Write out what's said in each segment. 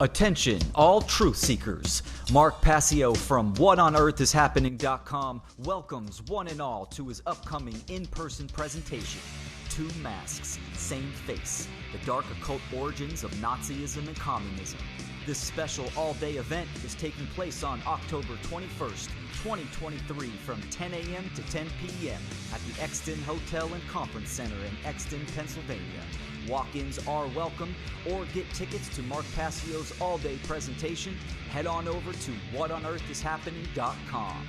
Attention, all truth seekers. Mark Passio from WhatOnEarthIsHappening.com welcomes one and all to his upcoming in-person presentation, Two Masks, Same Face, the dark occult origins of Nazism and communism. This special all-day event is taking place on October 21st, 2023 from 10 a.m. to 10 p.m. at the Exton Hotel and Conference Center in Exton, Pennsylvania. Walk-ins are welcome, or get tickets to Mark Passio's all-day presentation. Head on over to WhatOnEarthIsHappening.com.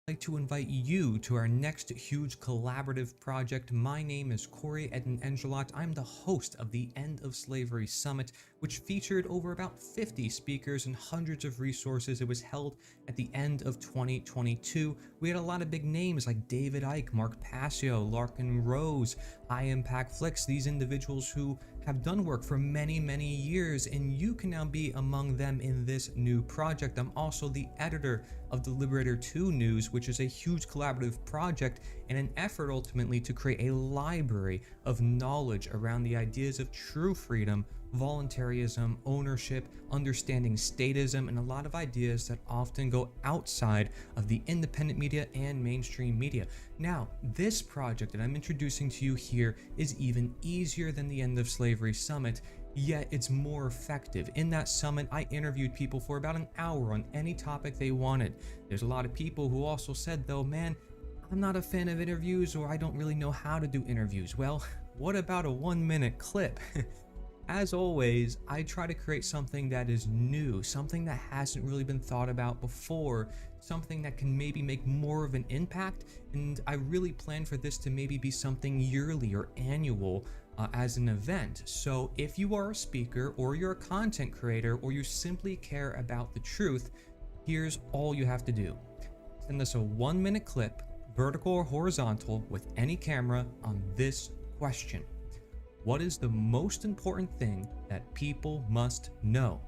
I'd like to invite you to our next huge collaborative project. My name is Corey Edin-Engelot. I'm the host of the End of Slavery Summit, which featured over about 50 speakers and hundreds of resources. It was held at the end of 2022. We had a lot of big names like David Icke, Mark Passio, Larkin Rose, High Impact Flicks, these individuals who have done work for many, many years, and you can now be among them in this new project. I'm also the editor of the Liberator 2 News, which is a huge collaborative project and an effort ultimately to create a library of knowledge around the ideas of true freedom, voluntarism, ownership, understanding statism, and a lot of ideas that often go outside of the independent media and mainstream media. Now, this project that I'm introducing to you here is even easier than the End of Slavery Summit, yet it's more effective. In that summit, I interviewed people for about an hour on any topic they wanted. There's a lot of people who also said, though, man, I'm not a fan of interviews, or I don't really know how to do interviews. Well, what about a 1-minute clip? As always, I try to create something that is new, something that hasn't really been thought about before, something that can maybe make more of an impact, and I really plan for this to maybe be something yearly or annual as an event. So if you are a speaker, or you're a content creator, or you simply care about the truth, here's all you have to do. Send us a 1-minute clip, vertical or horizontal, with any camera on this question. What is the most important thing that people must know?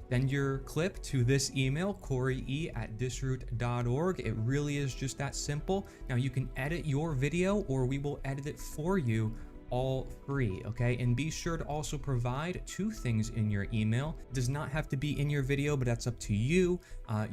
Send your clip to this email, coreye@disroot.org. It really is just that simple. Now you can edit your video, or we will edit it for you, all free, okay? And be sure to also provide 2 things in your email. It does not have to be in your video, but that's up to you.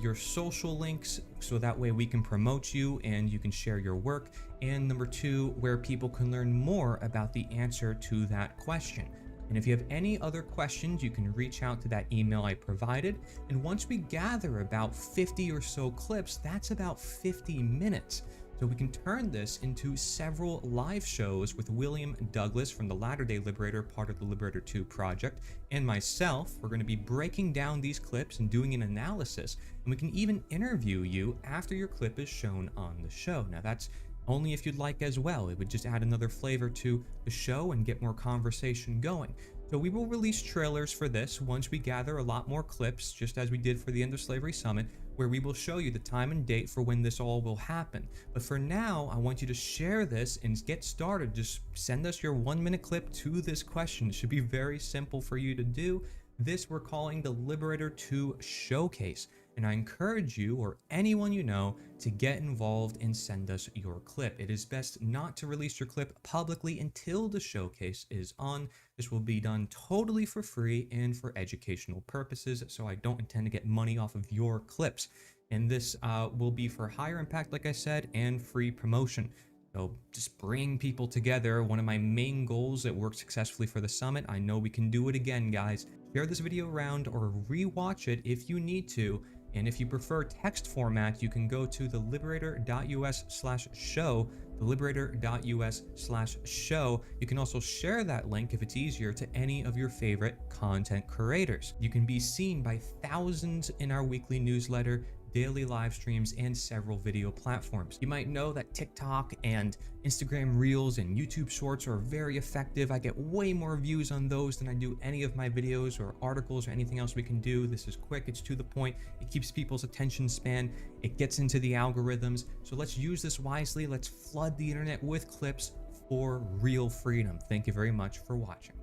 Your social links, so that way we can promote you and you can share your work. And number 2, where people can learn more about the answer to that question. And if you have any other questions, you can reach out to that email I provided. And once we gather about 50 or so clips, that's about 50 minutes. So we can turn this into several live shows with William Douglas from the Latter-day Liberator, part of the Liberator 2 project, and myself. We're going to be breaking down these clips and doing an analysis, and we can even interview you after your clip is shown on the show. Now that's only if you'd like as well. It would just add another flavor to the show and get more conversation going. So we will release trailers for this once we gather a lot more clips, just as we did for the End of Slavery Summit, where we will show you the time and date for when this all will happen. But for now, I want you to share this and get started. Just send us your 1-minute clip to this question. It should be very simple for you to do. This we're calling the Liberator 2 Showcase. And I encourage you, or anyone you know, to get involved and send us your clip. It is best not to release your clip publicly until the showcase is on. This will be done totally for free and for educational purposes, so I don't intend to get money off of your clips. And this will be for higher impact, like I said, and free promotion. So just bring people together. One of my main goals that worked successfully for the summit. I know we can do it again, guys. Share this video around or rewatch it if you need to. And if you prefer text format, you can go to the liberator.us/show, the liberator.us/show. You can also share that link if it's easier to any of your favorite content creators. You can be seen by thousands in our weekly newsletter, daily live streams, and several video platforms. You might know that TikTok and Instagram Reels and YouTube Shorts are very effective. I get way more views on those than I do any of my videos or articles or anything else we can do. This is quick, it's to the point, it keeps people's attention span, it gets into the algorithms. So let's use this wisely. Let's flood the internet with clips for real freedom. Thank you very much for watching.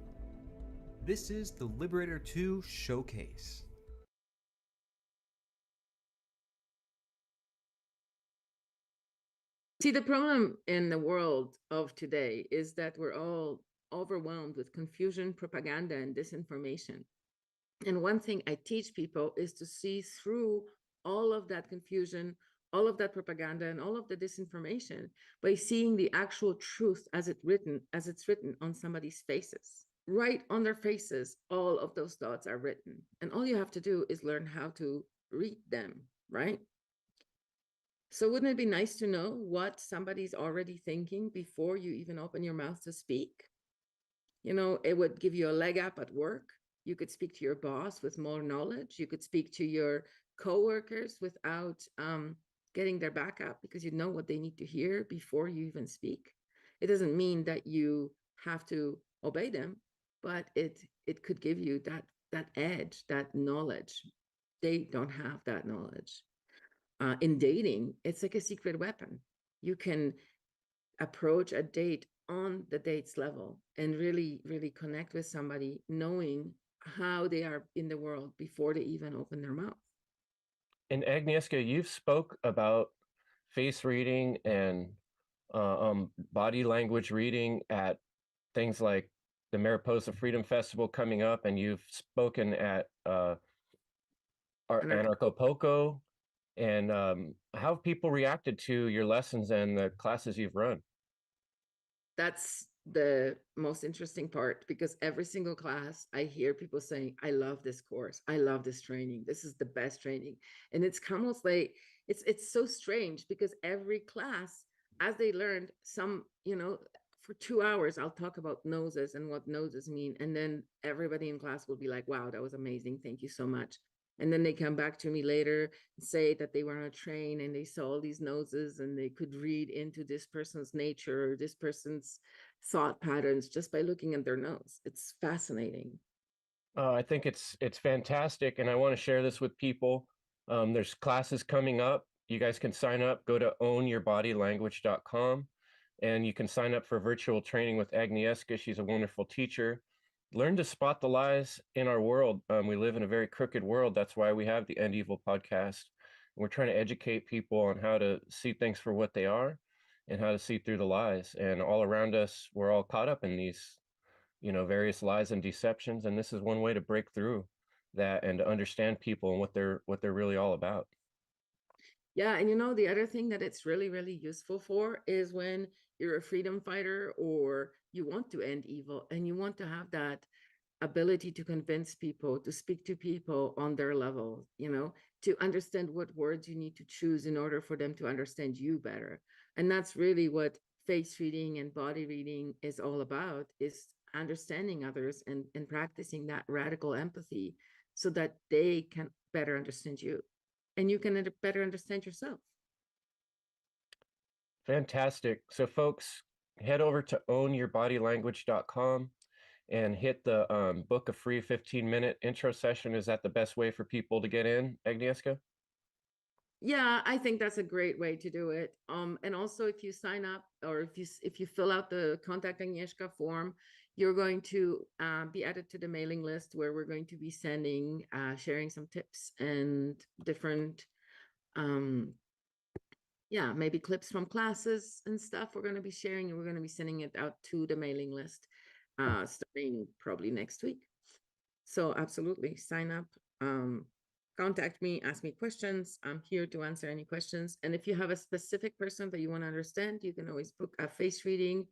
This is the Liberator 2 Showcase. See, the problem in the world of today is that we're all overwhelmed with confusion, propaganda, and disinformation. And one thing I teach people is to see through all of that confusion, all of that propaganda, and all of the disinformation by seeing the actual truth as it's written on somebody's faces. Right on their faces, all of those thoughts are written. And all you have to do is learn how to read them, right? So wouldn't it be nice to know what somebody's already thinking before you even open your mouth to speak? You know, it would give you a leg up at work. You could speak to your boss with more knowledge. You could speak to your coworkers without getting their back up, because you know what they need to hear before you even speak. It doesn't mean that you have to obey them, but it could give you that edge, that knowledge. They don't have that knowledge. In dating, it's like a secret weapon. You can approach a date on the date's level and really, really connect with somebody, knowing how they are in the world before they even open their mouth. And Agnieszka, you've spoke about face reading and body language reading at things like the Mariposa Freedom Festival coming up, and you've spoken at Anarcho-Poco. And how have people reacted to your lessons and the classes you've run? That's the most interesting part, because every single class I hear people saying, I love this course. I love this training. This is the best training. And it's almost like it's so strange, because every class, as they learned some, for 2 hours, I'll talk about noses and what noses mean. And then everybody in class will be like, wow, that was amazing. Thank you so much. And then they come back to me later and say that they were on a train and they saw all these noses and they could read into this person's nature or this person's thought patterns just by looking at their nose. It's fascinating. I think it's fantastic, and I want to share this with people. There's classes coming up. You guys can sign up. Go to ownyourbodylanguage.com, and you can sign up for virtual training with Agnieszka. She's a wonderful teacher. Learn to spot the lies in our world. We live in a very crooked world. That's why we have the End Evil podcast. We're trying to educate people on how to see things for what they are and how to see through the lies. And all around us, we're all caught up in these various lies and deceptions, and this is one way to break through that and to understand people and what they're really all about. Yeah, and the other thing that it's really, really useful for is when you're a freedom fighter or you want to end evil and you want to have that ability to convince people, to speak to people on their level, to understand what words you need to choose in order for them to understand you better. And that's really what face reading and body reading is all about, is understanding others and practicing that radical empathy so that they can better understand you and you can better understand yourself. Fantastic. So folks, head over to ownyourbodylanguage.com and hit the book a free 15-minute intro session. Is that the best way for people to get in, Agnieszka? Yeah, I think that's a great way to do it. And also, if you sign up or if you fill out the Contact Agnieszka form, you're going to be added to the mailing list, where we're going to be sharing some tips and different, maybe clips from classes and stuff we're going to be sharing, and we're going to be sending it out to the mailing list starting probably next week. So absolutely sign up. Contact me, ask me questions. I'm here to answer any questions. And if you have a specific person that you want to understand, you can always book a face reading,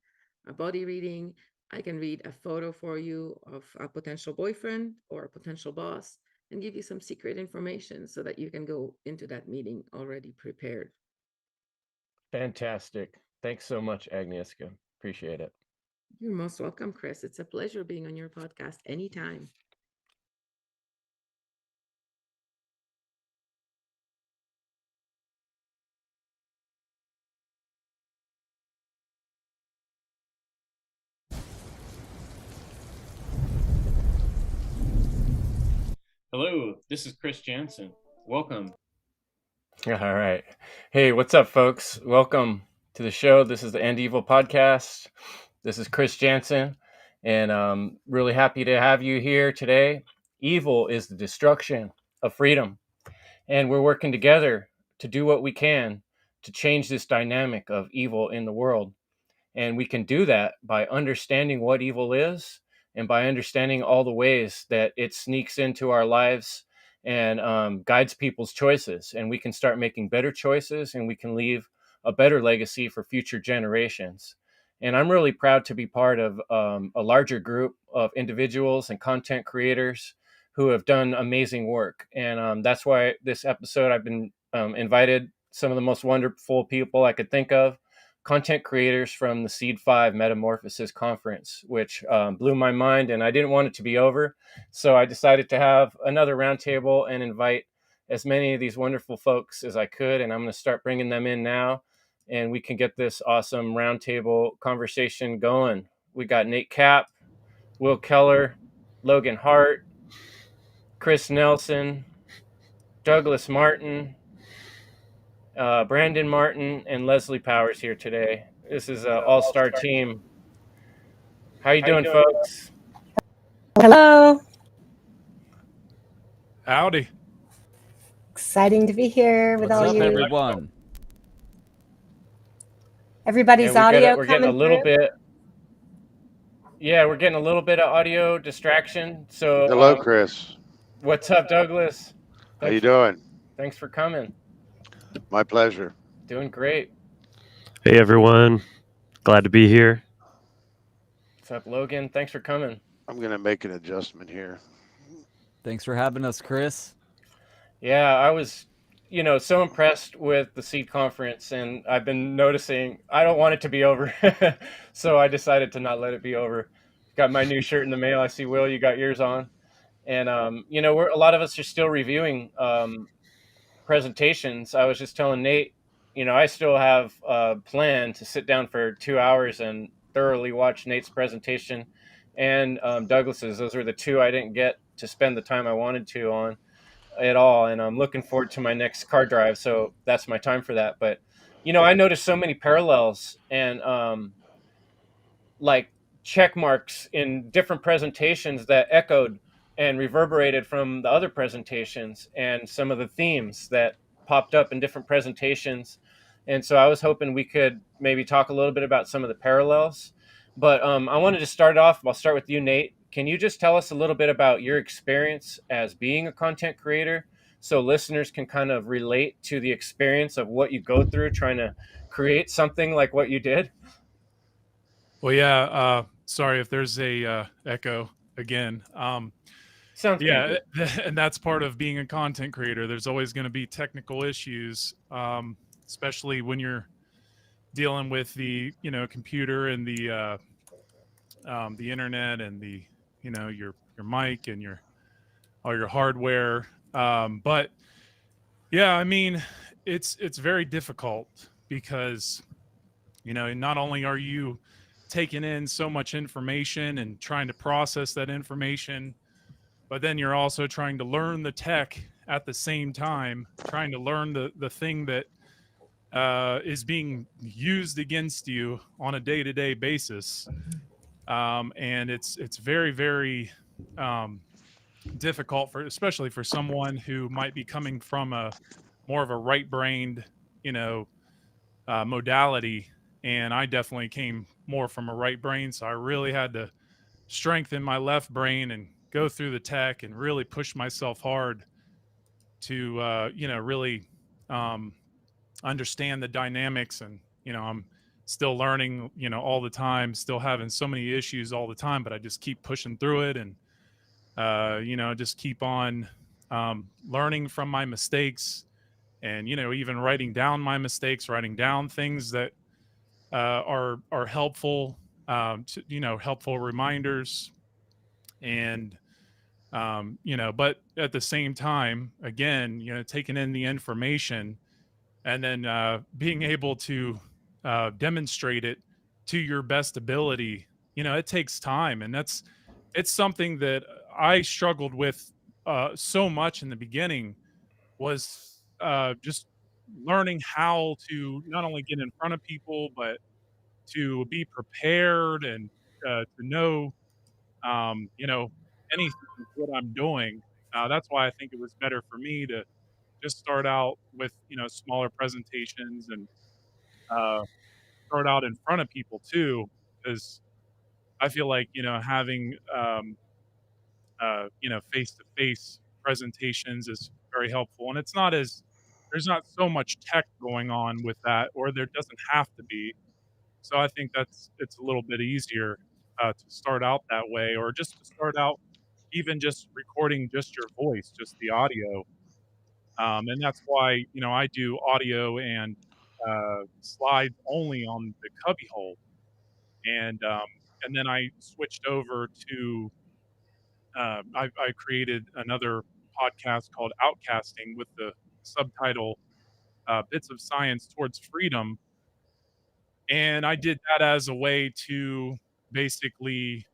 a body reading. I can read a photo for you of a potential boyfriend or a potential boss and give you some secret information so that you can go into that meeting already prepared. Fantastic. Thanks so much, Agnieszka. Appreciate it. You're most welcome, Kris. It's a pleasure being on your podcast anytime. Hello, this is Kris Nelson. Welcome. All right. Hey, what's up, folks? Welcome to the show. This is the End Evil podcast. This is Kris Nelson, and I'm really happy to have you here today. Evil is the destruction of freedom, and we're working together to do what we can to change this dynamic of evil in the world. And we can do that by understanding what evil is and by understanding all the ways that it sneaks into our lives and guides people's choices, and we can start making better choices, and we can leave a better legacy for future generations. And I'm really proud to be part of a larger group of individuals and content creators who have done amazing work. And that's why this episode, I've been invited some of the most wonderful people I could think of, content creators from the Seed 5 Metamorphosis Conference, which blew my mind, and I didn't want it to be over. So I decided to have another roundtable and invite as many of these wonderful folks as I could. And I'm going to start bringing them in now, and we can get this awesome roundtable conversation going. We got Nate Kapp, Will Keller, Logan Hart, Kris Nelson, Douglas Martin, Brandon Martin, and Leslie Powers here today. This is an all-star team. How you doing, folks? Hello. Howdy. Exciting to be here with What's all up, you. everyone? Everybody's audio we're getting a coming little through? bit. Yeah, we're getting a little bit of audio distraction. So, Hello, Chris. what's up, Douglas? How you doing? Thanks for coming. My pleasure. Doing great. Hey, everyone. Glad to be here. What's up, Logan? Thanks for coming. I'm going to make an adjustment here. Thanks for having us, Chris. Yeah, I was, so impressed with the Seed Conference, and I've been noticing I don't want it to be over. So I decided to not let it be over. Got my new shirt in the mail. I see, Will, you got yours on. And, we're a lot of us are still reviewing presentations. I was just telling Nate, I still have a plan to sit down for 2 hours and thoroughly watch Nate's presentation and Douglas's. Those were the two I didn't get to spend the time I wanted to on at all. And I'm looking forward to my next car drive. So that's my time for that. But, I noticed so many parallels and like check marks in different presentations that echoed and reverberated from the other presentations, and some of the themes that popped up in different presentations. And so I was hoping we could maybe talk a little bit about some of the parallels. But I wanted to start off, I'll start with you, Nate. Can you just tell us a little bit about your experience as being a content creator, so listeners can kind of relate to the experience of what you go through trying to create something like what you did? Well, yeah. Sorry if there's a echo again. Sounds Yeah, good. and that's part of being a content creator. There's always going to be technical issues, especially when you're dealing with the computer and the internet and the your mic and all your hardware. But yeah, I mean, it's very difficult because not only are you taking in so much information and trying to process that information, but then you're also trying to learn the tech at the same time, trying to learn the thing that is being used against you on a day-to-day basis. And it's very, very difficult especially for someone who might be coming from more of a right-brained, modality. And I definitely came more from a right brain, so I really had to strengthen my left brain and go through the tech and really push myself hard to really understand the dynamics. And I'm still learning all the time, still having so many issues all the time, but I just keep pushing through it and just keep on learning from my mistakes, and even writing down my mistakes, writing down things that are helpful, helpful reminders. And but at the same time, again, taking in the information and then being able to demonstrate it to your best ability. It takes time, and it's something that I struggled with so much in the beginning, was just learning how to not only get in front of people, but to be prepared and to know, anything what I'm doing. That's why I think it was better for me to just start out with, smaller presentations and start out in front of people too, because I feel like, having, face-to-face presentations is very helpful. And there's not so much tech going on with that, or there doesn't have to be. So I think it's a little bit easier to start out that way, or just to start out even just recording just your voice, just the audio. And that's why, I do audio and slides only on the cubbyhole. And then I switched over to, I created another podcast called Outcasting with the subtitle Bits of Science Towards Freedom. And I did that as a way to basically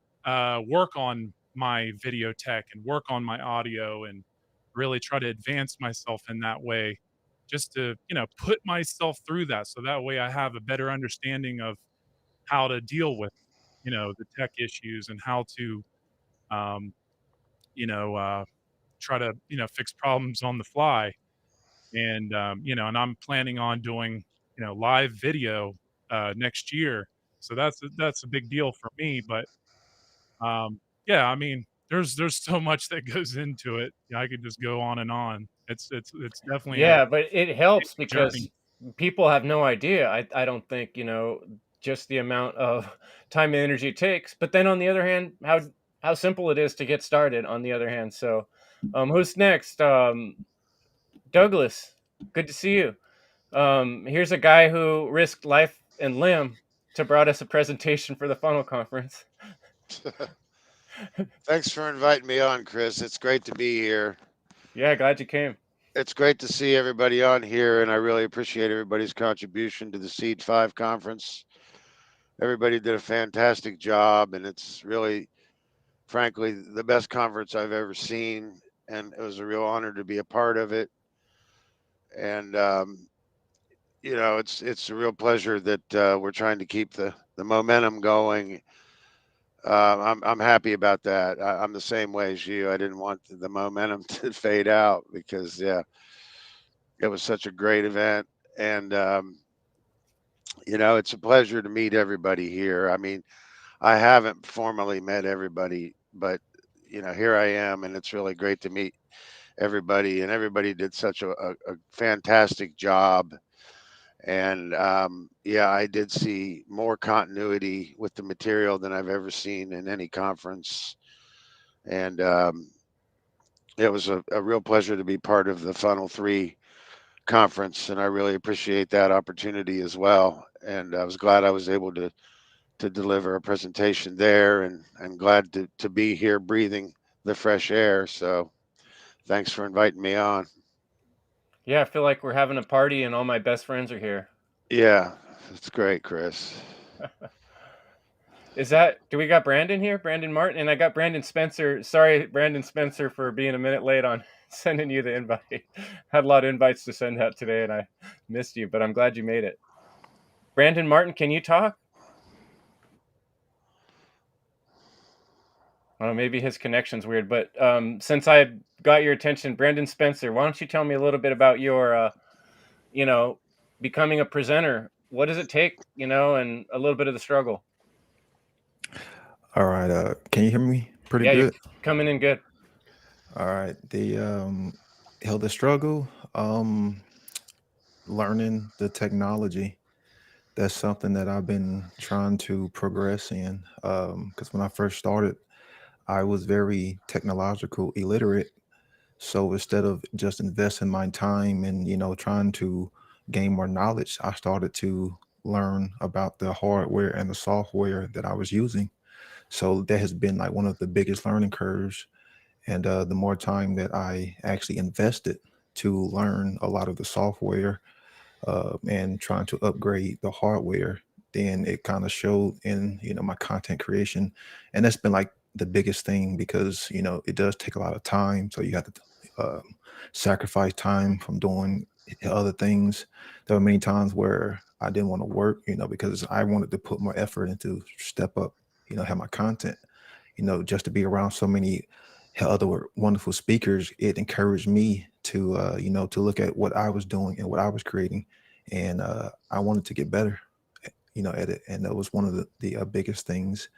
work on my video tech and work on my audio and really try to advance myself in that way, just to, put myself through that. So that way I have a better understanding of how to deal with, the tech issues and how to, um, try to, fix problems on the fly. And I'm planning on doing, live video next year. So that's a big deal for me. But yeah, I mean, there's so much that goes into it. I could just go on and on. It's definitely a Yeah, but it helps because journey. people have no idea. I don't think, just the amount of time and energy it takes. But then on the other hand, how simple it is to get started on the other hand. So, who's next? Douglas, good to see you. Here's a guy who risked life and limb to brought us a presentation for the funnel conference. Thanks for inviting me on, Kris. It's great to be here. Yeah, glad you came. It's great to see everybody on here, and I really appreciate everybody's contribution to the Seed 5 conference. Everybody did a fantastic job, and it's really, frankly, the best conference I've ever seen, and it was a real honor to be a part of it. And it's a real pleasure that we're trying to keep the momentum going. I'm happy about that. I'm the same way as you. I didn't want the momentum to fade out because it was such a great event, and it's a pleasure to meet everybody here. I mean, I haven't formally met everybody, but here I am, and it's really great to meet everybody. And everybody did such a fantastic job. And yeah, I did see more continuity with the material than I've ever seen in any conference. And it was a real pleasure to be part of the Funnel 3 conference. And I really appreciate that opportunity as well. And I was glad I was able to deliver a presentation there, and I'm glad to be here breathing the fresh air. So thanks for inviting me on. Yeah, I feel like we're having a party and all my best friends are here. Yeah, it's great, Kris. Do we got Brandon here? Brandon Martin? And I got Brandon Spencer. Sorry, Brandon Spencer, for being a minute late on sending you the invite. Had a lot of invites to send out today and I missed you, but I'm glad you made it. Brandon Martin, can you talk? Well, maybe his connection's weird, but since I got your attention, Brandon Spencer, why don't you tell me a little bit about your, becoming a presenter? What does it take, and a little bit of the struggle? All right. Can you hear me pretty Yeah, good? you're coming in good. All right. The struggle, learning the technology. That's something that I've been trying to progress in. Because when I first started, I was very technological illiterate. So instead of just investing my time and, trying to gain more knowledge, I started to learn about the hardware and the software that I was using. So that has been like one of the biggest learning curves. And the more time that I actually invested to learn a lot of the software and trying to upgrade the hardware, then it kind of showed in, my content creation. And that's been like the biggest thing because, it does take a lot of time. So you have to sacrifice time from doing other things. There were many times where I didn't want to work, because I wanted to put more effort into step up, have my content, just to be around so many other wonderful speakers. It encouraged me to, to look at what I was doing and what I was creating. And I wanted to get better, at it. And that was one of the biggest things.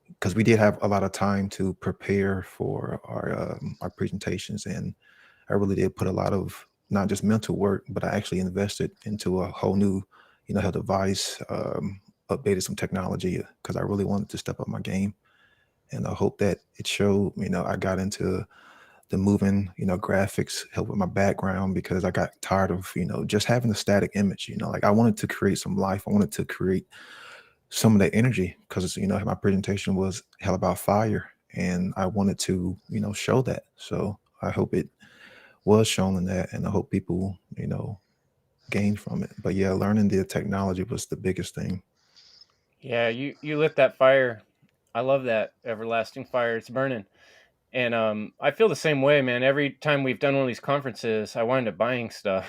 because we did have a lot of time to prepare for our presentations, and I really did put a lot of not just mental work, but I actually invested into a whole new, health device, updated some technology because I really wanted to step up my game, and I hope that it showed. I got into the moving, graphics help with my background because I got tired of, just having a static image. Like I wanted to create some life. I wanted to create some of that energy because my presentation was hell about fire, and I wanted to show that. So I hope it was shown in that, and I hope people gained from it. But yeah, learning the technology was the biggest thing. Yeah, you lit that fire. I love that everlasting fire. It's burning. And I feel the same way, man. Every time we've done one of these conferences, I wind up buying stuff.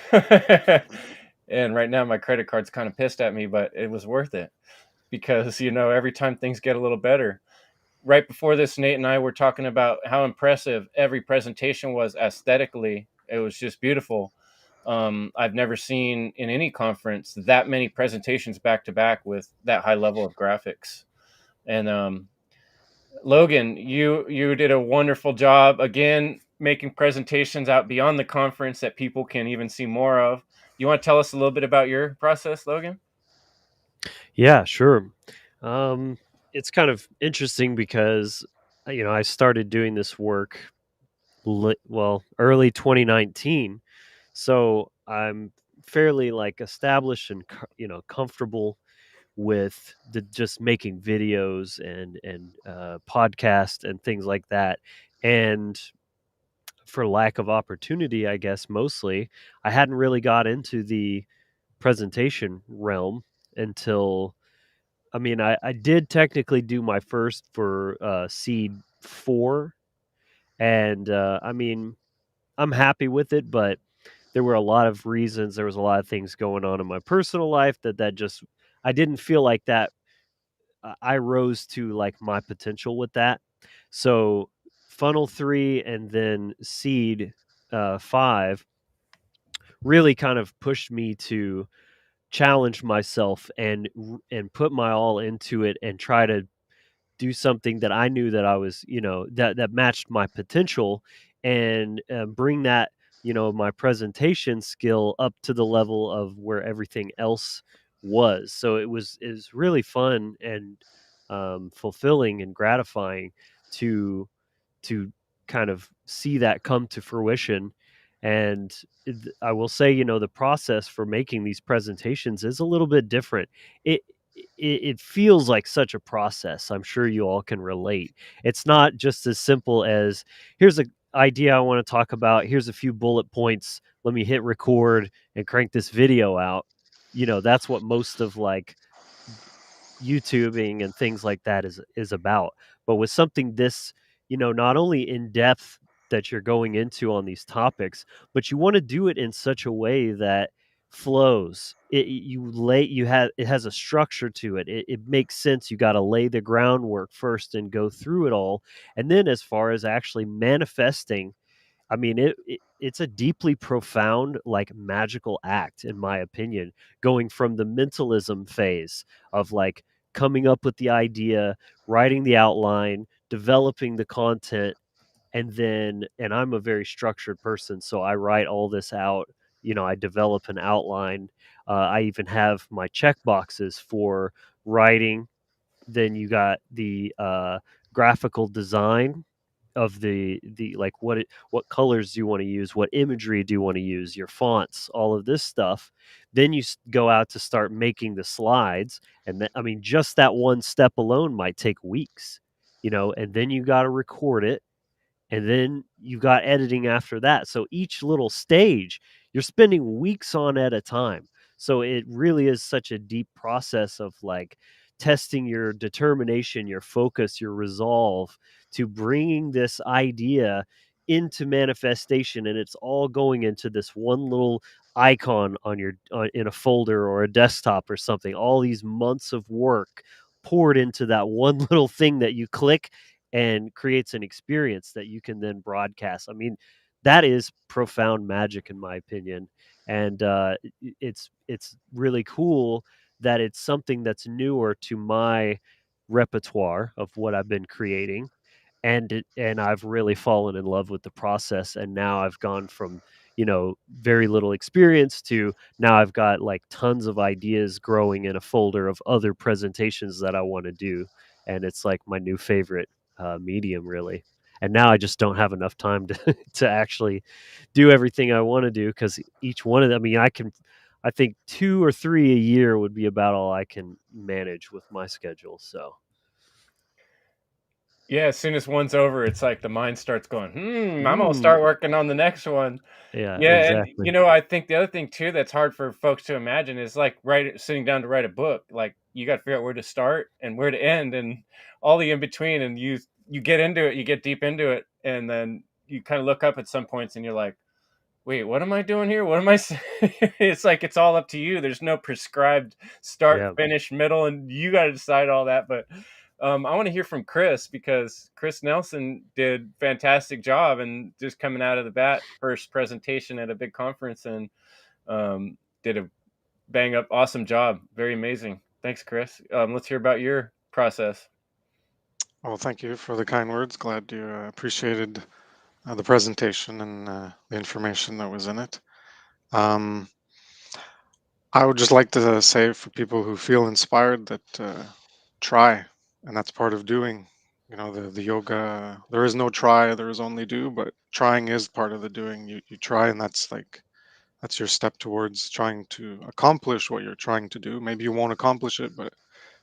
And right now my credit card's kind of pissed at me, but it was worth it because, every time things get a little better. Right before this, Nate and I were talking about how impressive every presentation was aesthetically. It was just beautiful. I've never seen in any conference that many presentations back to back with that high level of graphics. And Logan, you did a wonderful job again making presentations out beyond the conference that people can even see more of. You want to tell us a little bit about your process, Logan? Yeah, sure. It's kind of interesting because I started doing this work early 2019, so I'm fairly like established and comfortable with the just making videos and podcast and things like that. And for lack of opportunity, I guess mostly, I hadn't really got into the presentation realm until, I mean, I did technically do my first for Seed 4. And I mean, I'm happy with it, but there were a lot of reasons. There was a lot of things going on in my personal life that just, I didn't feel like that I rose to like my potential with that. So Funnel 3 and then Seed 5 really kind of pushed me to challenge myself and put my all into it and try to do something that I knew that I was, that matched my potential, and bring that, my presentation skill up to the level of where everything else was. So it was really fun and fulfilling and gratifying to to kind of see that come to fruition. And I will say, the process for making these presentations is a little bit different. It feels like such a process. I'm sure you all can relate. It's not just as simple as here's an idea I want to talk about. Here's a few bullet points. Let me hit record and crank this video out. That's what most of like YouTubing and things like that is about. But with something this, not only in depth that you're going into on these topics, but you want to do it in such a way that flows. It has a structure to it. It makes sense. You got to lay the groundwork first and go through it all. And then as far as actually manifesting, I mean, it's a deeply profound, like magical act, in my opinion, going from the mentalism phase of like coming up with the idea, writing the outline, developing the content, and I'm a very structured person, so I write all this out. I develop an outline. I even have my check boxes for writing. Then you got the graphical design of the like what colors do you want to use, what imagery do you want to use, your fonts, all of this stuff. Then you go out to start making the slides, and I mean, just that one step alone might take weeks, and then you got to record it, and then you got editing after that. So each little stage you're spending weeks on at a time. So it really is such a deep process of like testing your determination, your focus, your resolve to bringing this idea into manifestation, and it's all going into this one little icon on your in a folder or a desktop or something. All these months of work poured into that one little thing that you click and creates an experience that you can then broadcast. I mean, that is profound magic in my opinion, and it's really cool that it's something that's newer to my repertoire of what I've been creating, and I've really fallen in love with the process. And now I've gone from, very little experience to now I've got like tons of ideas growing in a folder of other presentations that I want to do, and it's like my new favorite medium, really. And now I just don't have enough time to to actually do everything I want to do, because each one of them, I mean, I think 2 or 3 a year would be about all I can manage with my schedule. So Yeah, as soon as one's over, it's like the mind starts going, I'm gonna mm, start working on the next one. yeah, Yeah, and exactly. I think the other thing too that's hard for folks to imagine is like sitting down to write a book. Like you got to figure out where to start and where to end, and all the in between. And you get into it, you get deep into it, and then you kind of look up at some points, and you're like, wait, what am I doing here? What am I saying? It's like it's all up to you. There's no prescribed start, Yeah. finish, middle, and you got to decide all that. But I want to hear from Kris, because Kris Nelson did fantastic job and just coming out of the bat, first presentation at a big conference, and did a bang up awesome job. Very amazing. Thanks, Kris. Let's hear about your process. Well, thank you for the kind words. Glad you appreciated the presentation and the information that was in it. Um, I would just like to say for people who feel inspired that try, and that's part of doing. The yoga, there is no try, there is only do, but trying is part of the doing. You try, and that's your step towards trying to accomplish what you're trying to do. Maybe you won't accomplish it, but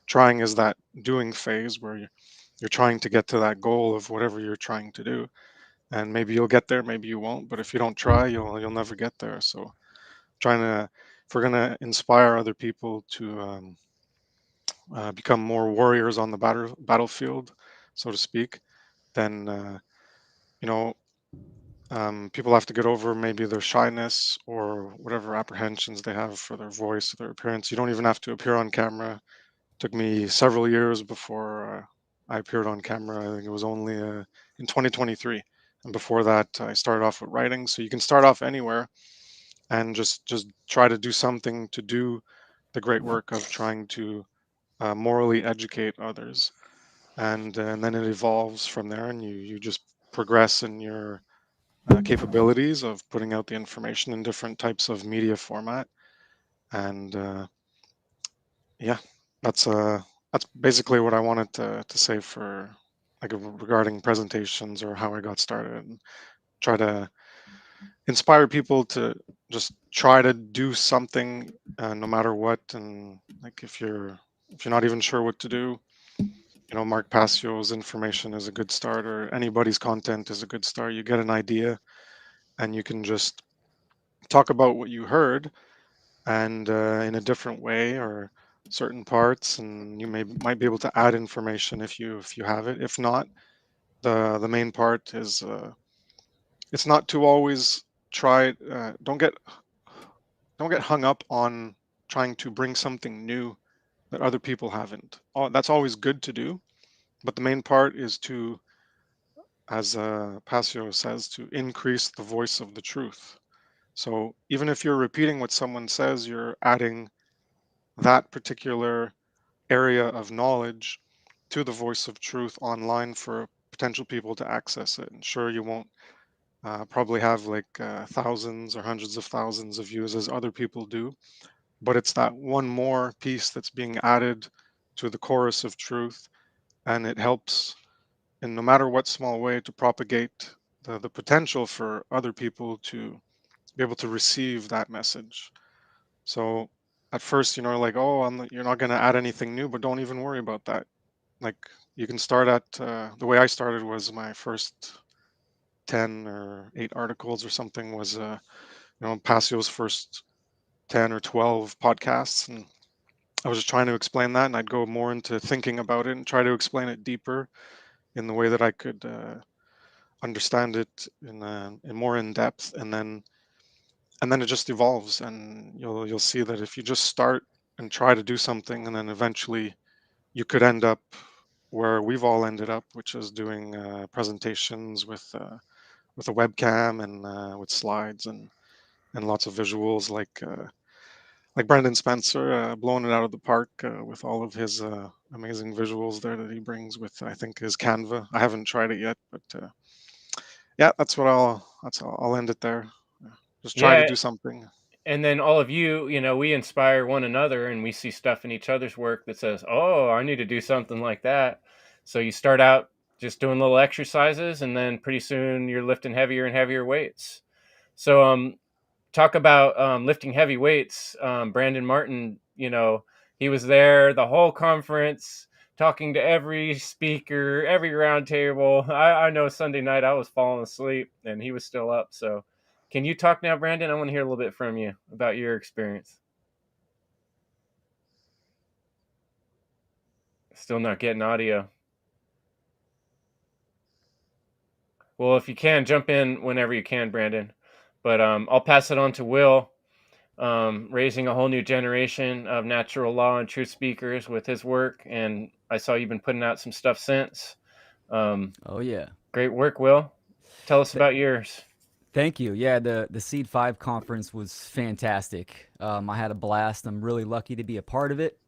trying is that doing phase where you're trying to get to that goal of whatever you're trying to do. And maybe you'll get there, maybe you won't, but if you don't try, you'll never get there. So trying to if we're going to inspire other people to become more warriors on the battlefield, so to speak, then you know people have to get over maybe their shyness or whatever apprehensions they have for their voice or their appearance. You don't even have to appear on camera. Took me several years before I appeared on camera. I think it was only in 2023, and before that, I started off with writing. So you can start off anywhere and just try to do something to do the great work of trying to morally educate others, and then it evolves from there, and you just progress in your capabilities of putting out the information in different types of media format, and yeah, that's basically what I wanted to say for like regarding presentations or how I got started, and try to inspire people to just try to do something no matter what. And like if you're not even sure what to do, Mark Passio's information is a good start, or anybody's content is a good start. You get an idea and you can just talk about what you heard, and in a different way or certain parts, and you might be able to add information if you have it. If not, the main part is it's not to always try. Don't get hung up on trying to bring something new that other people haven't. That's always good to do, but the main part is to, as Passio says, to increase the voice of the truth. So even if you're repeating what someone says, you're adding that particular area of knowledge to the voice of truth online for potential people to access it. And sure, you won't probably have like thousands or hundreds of thousands of views as other people do, but it's that one more piece that's being added to the chorus of truth, and it helps in no matter what small way to propagate the potential for other people to be able to receive that message. So at first, like, oh, you're not going to add anything new, but don't even worry about that. Like, you can start at the way I started was my first 10 or 8 articles or something was Passio's first 10 or 12 podcasts, and I was just trying to explain that, and I'd go more into thinking about it and try to explain it deeper in the way that I could understand it in more in depth, and then it just evolves, and you'll see that if you just start and try to do something, and then eventually you could end up where we've all ended up, which is doing presentations with a webcam and with slides and lots of visuals, like Brendan Spencer, blowing it out of the park with all of his amazing visuals there that he brings with, I think, his Canva. I haven't tried it yet, but yeah, that's all. I'll end it there. Just try to Yeah. do something. And then all of you, we inspire one another, and we see stuff in each other's work that says, oh, I need to do something like that. So you start out just doing little exercises, and then pretty soon you're lifting heavier and heavier weights. So talk about lifting heavy weights. Brandon Martin, he was there the whole conference, talking to every speaker, every roundtable. I know Sunday night I was falling asleep and he was still up. So can you talk now, Brandon? I want to hear a little bit from you about your experience. Still not getting audio. Well, if you can, jump in whenever you can, Brandon. But I'll pass it on to Will, raising a whole new generation of natural law and truth speakers with his work. And I saw you've been putting out some stuff since. Oh yeah, great work, Will. Tell us about yours. Thank you. Yeah, the Seed 5 conference was fantastic. I had a blast. I'm really lucky to be a part of it.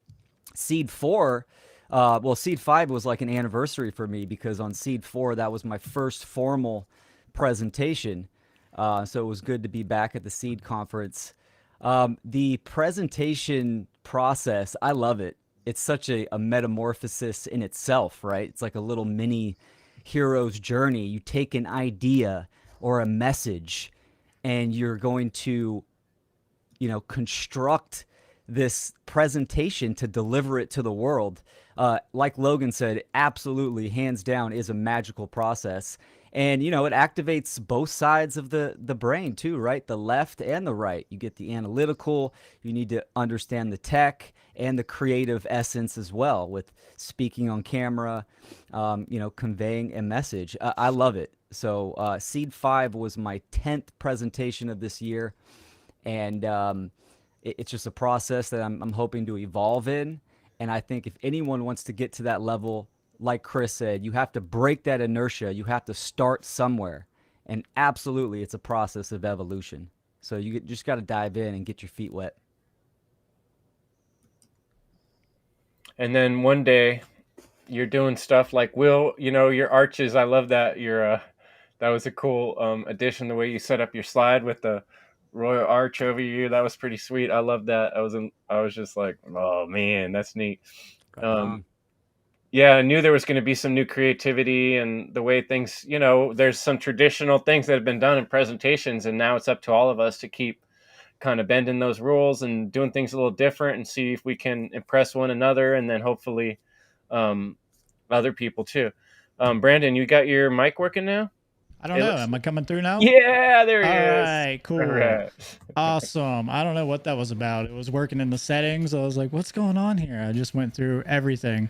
Seed 4, Seed 5 was like an anniversary for me because on Seed 4, that was my first formal presentation. So it was good to be back at the Seed conference. The presentation process, I love it. It's such a metamorphosis in itself, right? It's like a little mini hero's journey. You take an idea or a message and you're going to, construct this presentation to deliver it to the world. Like Logan said, absolutely, hands down, is a magical process. And, it activates both sides of the brain too, right? The left and the right. You get the analytical, you need to understand the tech and the creative essence as well with speaking on camera, conveying a message. I love it. So Seed 5 was my 10th presentation of this year. And it's just a process that I'm hoping to evolve in. And I think if anyone wants to get to that level, like Kris said, you have to break that inertia. You have to start somewhere. And absolutely, it's a process of evolution. So you just got to dive in and get your feet wet. And then one day you're doing stuff like, Will, your arches. I love that. That was a cool addition, the way you set up your slide with the royal arch over you. That was pretty sweet. I love that. I was just like, oh man, that's neat. Yeah, I knew there was going to be some new creativity and the way things, there's some traditional things that have been done in presentations, and now it's up to all of us to keep kind of bending those rules and doing things a little different and see if we can impress one another and then hopefully other people too. Brandon, you got your mic working now? I don't know. Am I coming through now? Yeah, there he is. All right, cool. All right. Awesome. I don't know what that was about. It was working in the settings. I was like, what's going on here? I just went through everything.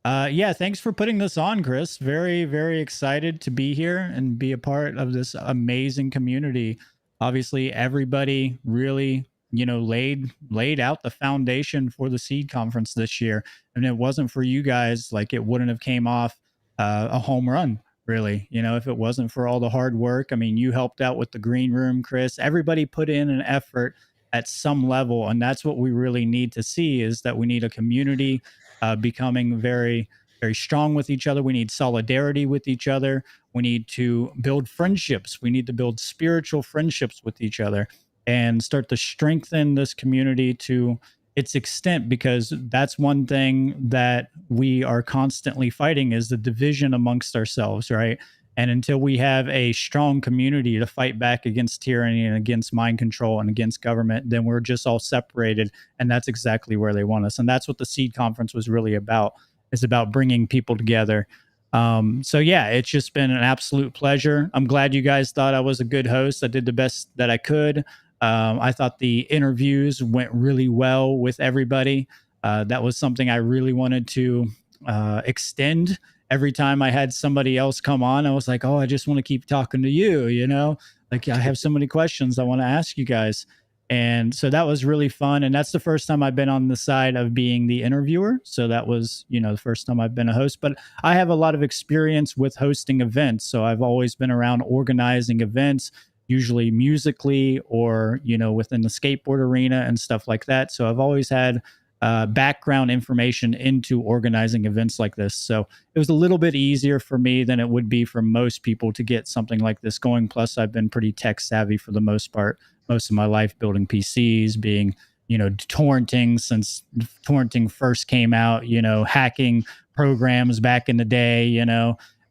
Yeah, thanks for putting this on, Kris. Very, very excited to be here and be a part of this amazing community. Obviously, everybody really, laid out the foundation for the Seed Conference this year. And it wasn't for you guys, like it wouldn't have came off a home run, really. If it wasn't for all the hard work. I mean, you helped out with the green room, Kris. Everybody put in an effort at some level. And that's what we really need to see, is that we need a community becoming very, very strong with each other. We need solidarity with each other. We need to build friendships. We need to build spiritual friendships with each other and start to strengthen this community to its extent, because that's one thing that we are constantly fighting, is the division amongst ourselves, right? And until we have a strong community to fight back against tyranny and against mind control and against government, then we're just all separated. And that's exactly where they want us. And that's what the Seed Conference was really about. It's about bringing people together. So yeah, it's just been an absolute pleasure. I'm glad you guys thought I was a good host. I did the best that I could. I thought the interviews went really well with everybody. That was something I really wanted to extend. Every time I had somebody else come on, I was like, oh, I just want to keep talking to you, like I have so many questions I want to ask you guys. And so that was really fun. And that's the first time I've been on the side of being the interviewer. So that was, the first time I've been a host, but I have a lot of experience with hosting events. So I've always been around organizing events, usually musically or, within the skateboard arena and stuff like that. So I've always had background information into organizing events like this. So it was a little bit easier for me than it would be for most people to get something like this going. Plus, I've been pretty tech savvy for the most part, most of my life, building PCs, being, torrenting since torrenting first came out, hacking programs back in the day,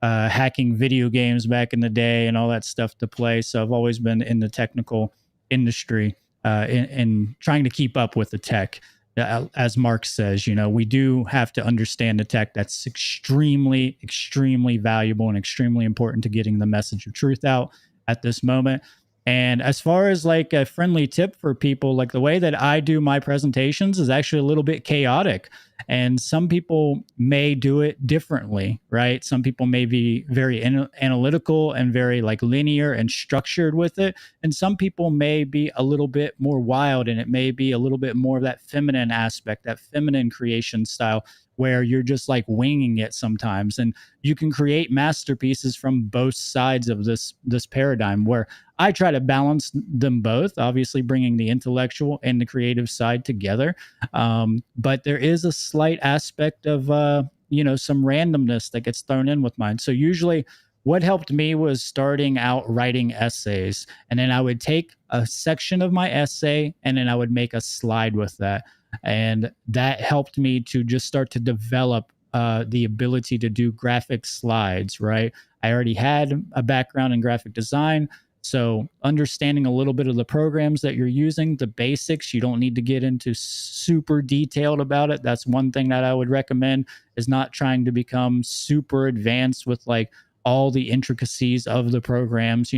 hacking video games back in the day and all that stuff to play. So I've always been in the technical industry in trying to keep up with the tech. As Mark says, we do have to understand the tech. That's extremely, extremely valuable and extremely important to getting the message of truth out at this moment. And as far as like a friendly tip for people, like the way that I do my presentations is actually a little bit chaotic. And some people may do it differently, right? Some people may be very analytical and very like linear and structured with it. And some people may be a little bit more wild, and it may be a little bit more of that feminine aspect, that feminine creation style, where you're just like winging it sometimes. And you can create masterpieces from both sides of this paradigm, where I try to balance them both, obviously bringing the intellectual and the creative side together. But there is a slight aspect of, some randomness that gets thrown in with mine. So usually what helped me was starting out writing essays, and then I would take a section of my essay and then I would make a slide with that. And that helped me to just start to develop the ability to do graphic slides, right? I already had a background in graphic design. So understanding a little bit of the programs that you're using, the basics, you don't need to get into super detailed about it. That's one thing that I would recommend, is not trying to become super advanced with like all the intricacies of the programs.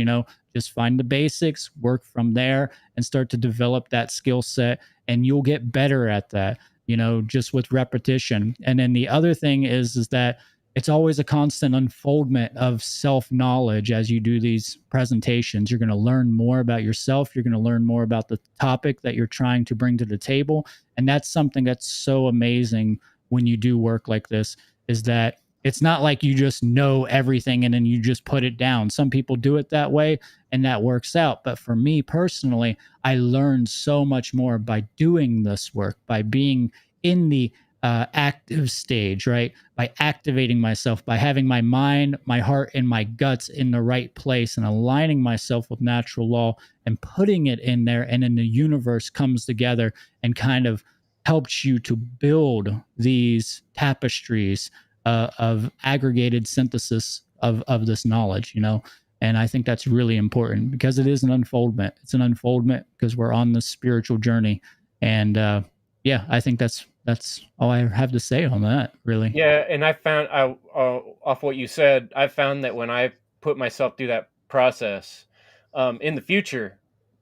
Just find the basics, work from there, and start to develop that skill set, and you'll get better at that, just with repetition. And then the other thing is that it's always a constant unfoldment of self-knowledge as you do these presentations. You're going to learn more about yourself. You're going to learn more about the topic that you're trying to bring to the table. And that's something that's so amazing when you do work like this, is that it's not like you just know everything and then you just put it down. Some people do it that way and that works out. But for me personally, I learned so much more by doing this work, by being in the active stage, right? By activating myself, by having my mind, my heart, and my guts in the right place, and aligning myself with natural law and putting it in there. And then the universe comes together and kind of helps you to build these tapestries of aggregated synthesis of this knowledge, And I think that's really important, because it is an unfoldment. It's an unfoldment because we're on this spiritual journey. And I think that's all I have to say on that, really. Yeah, and I found off what you said, I found that when I put myself through that process, in the future,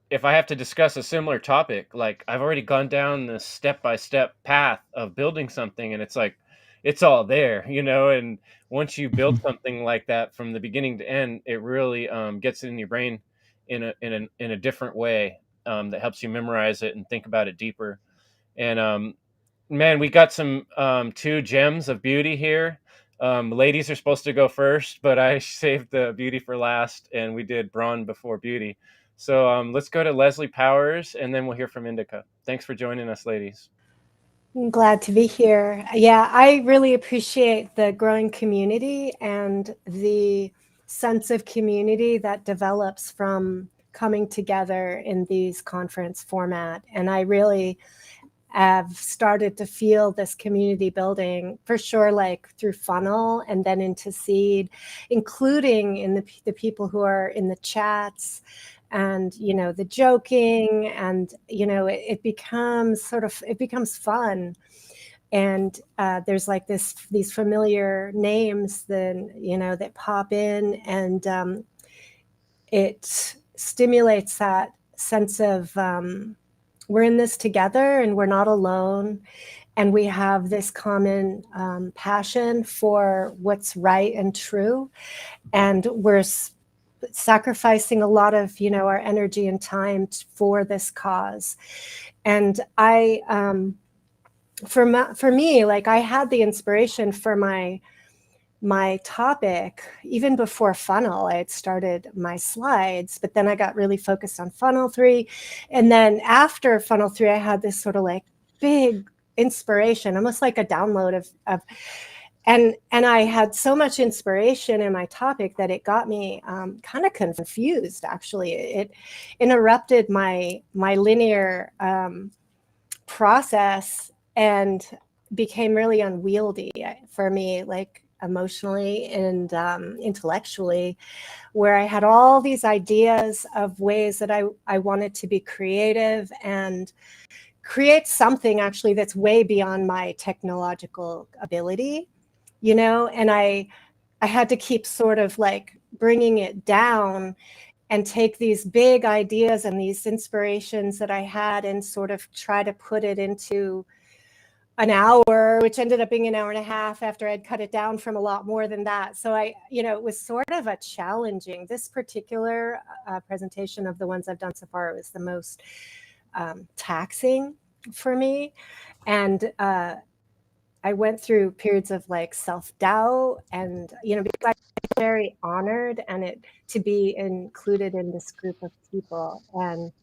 if I have to discuss a similar topic, like I've already gone down the step-by-step path of building something, and it's like it's all there, And once you build something like that from the beginning to end, it really gets it in your brain in a different way, that helps you memorize it and think about it deeper. And man, we got some 2 gems of beauty here. Ladies are supposed to go first, but I saved the beauty for last, and we did brawn before beauty. So let's go to Leslie Powers, and then we'll hear from Indica. Thanks for joining us, ladies. I'm glad to be here. Yeah, I really appreciate the growing community and the sense of community that develops from coming together in these conference format. And I really have started to feel this community building for sure, like through funnel and then into seed, including in the people who are in the chats and, the joking, and, it becomes fun. And there's like these familiar names then, that pop in, and it stimulates that sense of, we're in this together and we're not alone. And we have this common passion for what's right and true. And we're sacrificing a lot of, our energy and time for this cause. And for me, like I had the inspiration for my my topic, even before funnel, I had started my slides, but then I got really focused on funnel 3. And then after funnel 3, I had this sort of like big inspiration, almost like a download of and I had so much inspiration in my topic that it got me kind of confused. Actually, it interrupted my linear process and became really unwieldy for me, like emotionally and intellectually, where I had all these ideas of ways that I wanted to be creative and create something actually that's way beyond my technological ability, you know, and I had to keep sort of like bringing it down and take these big ideas and these inspirations that I had and sort of try to put it into an hour, which ended up being an hour and a half after I'd cut it down from a lot more than that. So it was sort of a challenging, this particular presentation of the ones I've done so far was the most taxing for me. And I went through periods of like self-doubt and, because I'm very honored to be included in this group of people. And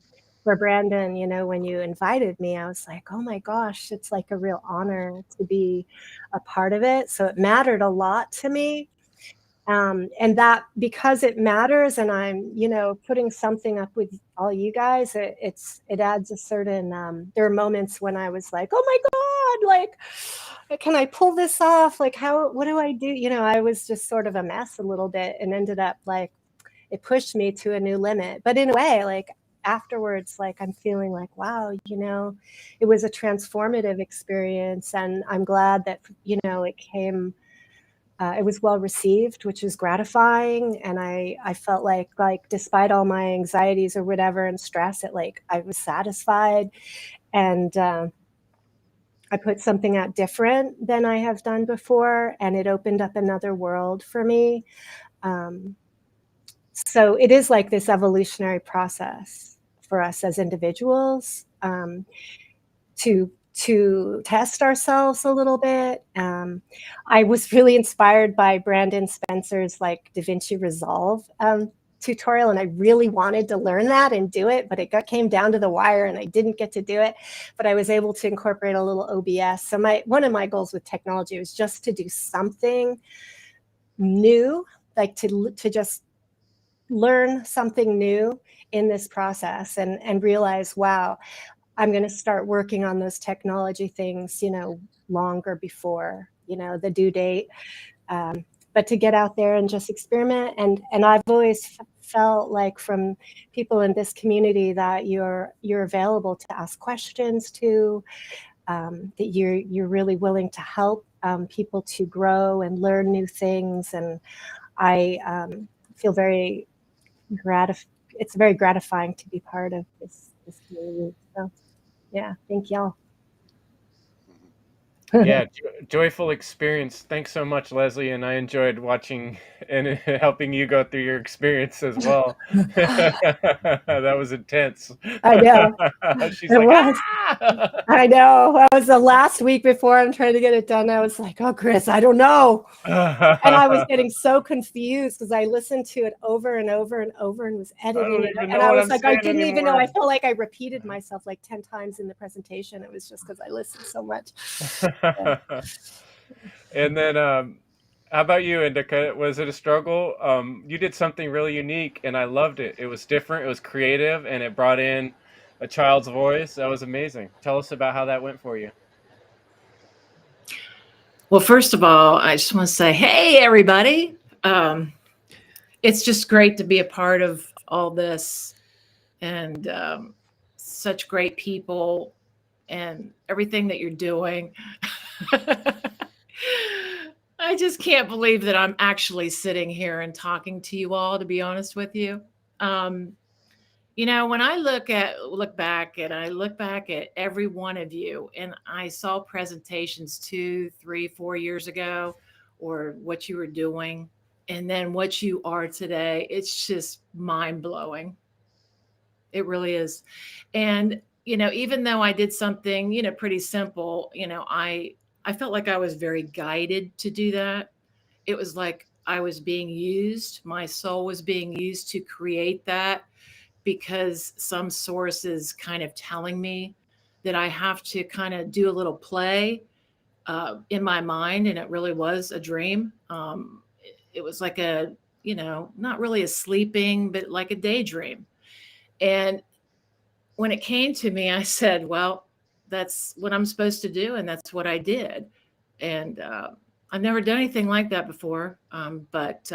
for Brandon, when you invited me, I was like, oh my gosh, it's like a real honor to be a part of it. So it mattered a lot to me. And that because it matters and I'm, putting something up with all you guys, it adds a certain, there are moments when I was like, oh my God, like, can I pull this off? Like, what do I do? I was just sort of a mess a little bit and ended up like, it pushed me to a new limit. But in a way, like afterwards, like I'm feeling like, wow, it was a transformative experience. And I'm glad that, it came, it was well received, which is gratifying. And I felt like despite all my anxieties or whatever and stress, I was satisfied. And I put something out different than I have done before. And it opened up another world for me. So it is like this evolutionary process for us as individuals to test ourselves a little bit. I was really inspired by Brandon Spencer's like DaVinci Resolve tutorial, and I really wanted to learn that and do it, but it came down to the wire and I didn't get to do it. But I was able to incorporate a little OBS. So one of my goals with technology was just to do something new, like to just learn something new in this process and realize, wow, I'm going to start working on those technology things, longer before, the due date. But to get out there and just experiment. And I've always felt like from people in this community that you're available to ask questions to, that you're really willing to help people to grow and learn new things. And I feel very it's very gratifying to be part of this community. So yeah, thank y'all. Yeah, joyful experience. Thanks so much, Leslie. And I enjoyed watching and helping you go through your experience as well. That was intense. I know. She's It like, was. ah! I know. That was the last week before I'm trying to get it done. I was like, oh, Kris, I don't know. And I was getting so confused because I listened to it over and over and over and was editing it. And I was like, I didn't even know. I felt like I repeated myself like 10 times in the presentation. It was just because I listened so much. And then how about you, Indica? Was it a struggle? You did something really unique and I loved it. It was different, it was creative, and it brought in a child's voice. That was amazing. Tell us about how that went for you. Well, first of all, I just want to say, hey, everybody. It's just great to be a part of all this and such great people and everything that you're doing. I just can't believe that I'm actually sitting here and talking to you all, to be honest with you. When I look back at every one of you, and I saw presentations 2, 3, 4 years ago, or what you were doing, and then what you are today, it's just mind blowing. It really is. And, even though I did something, pretty simple, I felt like I was very guided to do that. it was like I was being used. My soul was being used to create that, because some source is kind of telling me that I have to kind of do a little play in my mind. And it really was a dream. It was like a, not really a sleeping, but like a daydream. And when it came to me, I said, well, that's what I'm supposed to do. And that's what I did. And I've never done anything like that before. But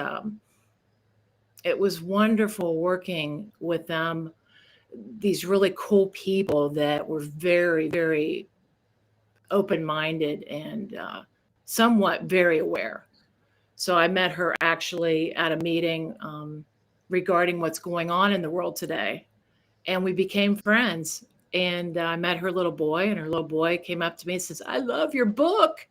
it was wonderful working with them, these really cool people that were very, very open minded and somewhat very aware. So I met her actually at a meeting regarding what's going on in the world today. And we became friends. And I met her little boy, and her little boy came up to me and says, I love your book.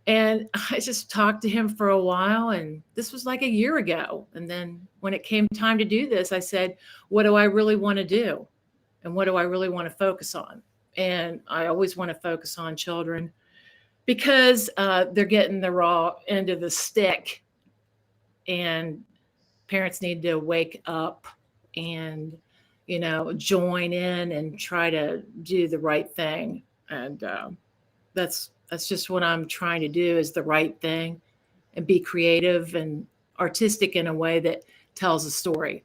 And I just talked to him for a while, and this was like a year ago. And then when it came time to do this, I said, what do I really want to do? And what do I really want to focus on? And I always want to focus on children, because they're getting the raw end of the stick, and parents need to wake up and, join in and try to do the right thing. And that's just what I'm trying to do, is the right thing, and be creative and artistic in a way that tells a story.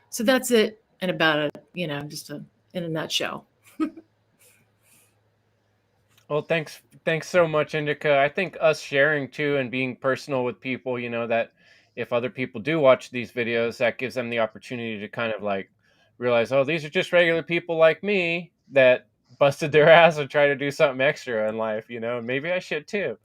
So that's it in about in a nutshell. Well, thanks so much, Indica. I think us sharing too and being personal with people, that if other people do watch these videos, that gives them the opportunity to kind of like realize, oh, these are just regular people like me that busted their ass and try to do something extra in life, and maybe I should too.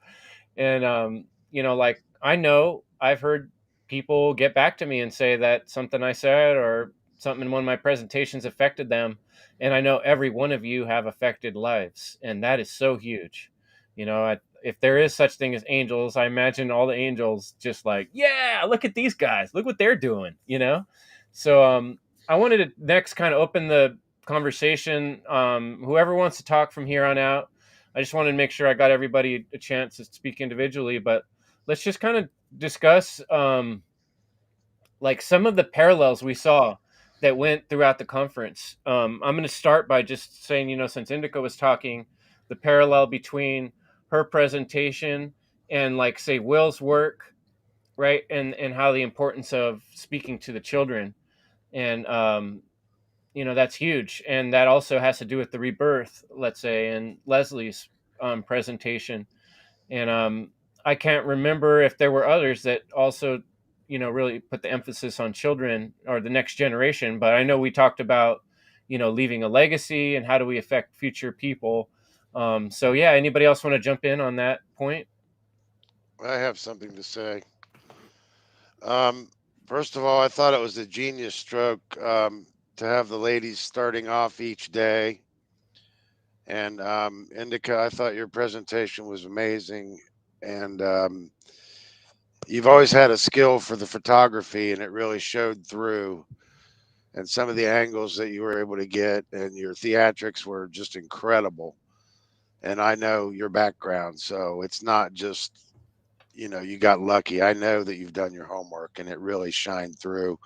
And like, I know I've heard people get back to me and say that something I said or something in one of my presentations affected them. And I know every one of you have affected lives, and that is so huge. If there is such thing as angels, I imagine all the angels just like, yeah, look at these guys, look what they're doing. So I wanted to next kind of open the conversation. Whoever wants to talk from here on out. I just wanted to make sure I got everybody a chance to speak individually, but let's just kind of discuss like some of the parallels we saw that went throughout the conference. I'm going to start by just saying, since Indica was talking, the parallel between her presentation and like say Will's work, right? And how the importance of speaking to the children. And that's huge. And that also has to do with the rebirth, let's say, and Leslie's presentation. And I can't remember if there were others that also, really put the emphasis on children or the next generation. But I know we talked about, leaving a legacy and how do we affect future people. So yeah, anybody else want to jump in on that point? I have something to say. Um, First of all, I thought it was a genius stroke to have the ladies starting off each day. And Indica, I thought your presentation was amazing. And you've always had a skill for the photography, and it really showed through. And some of the angles that you were able to get, and your theatrics were just incredible. And I know your background, so it's not just you got lucky. I know that you've done your homework, and it really shined through.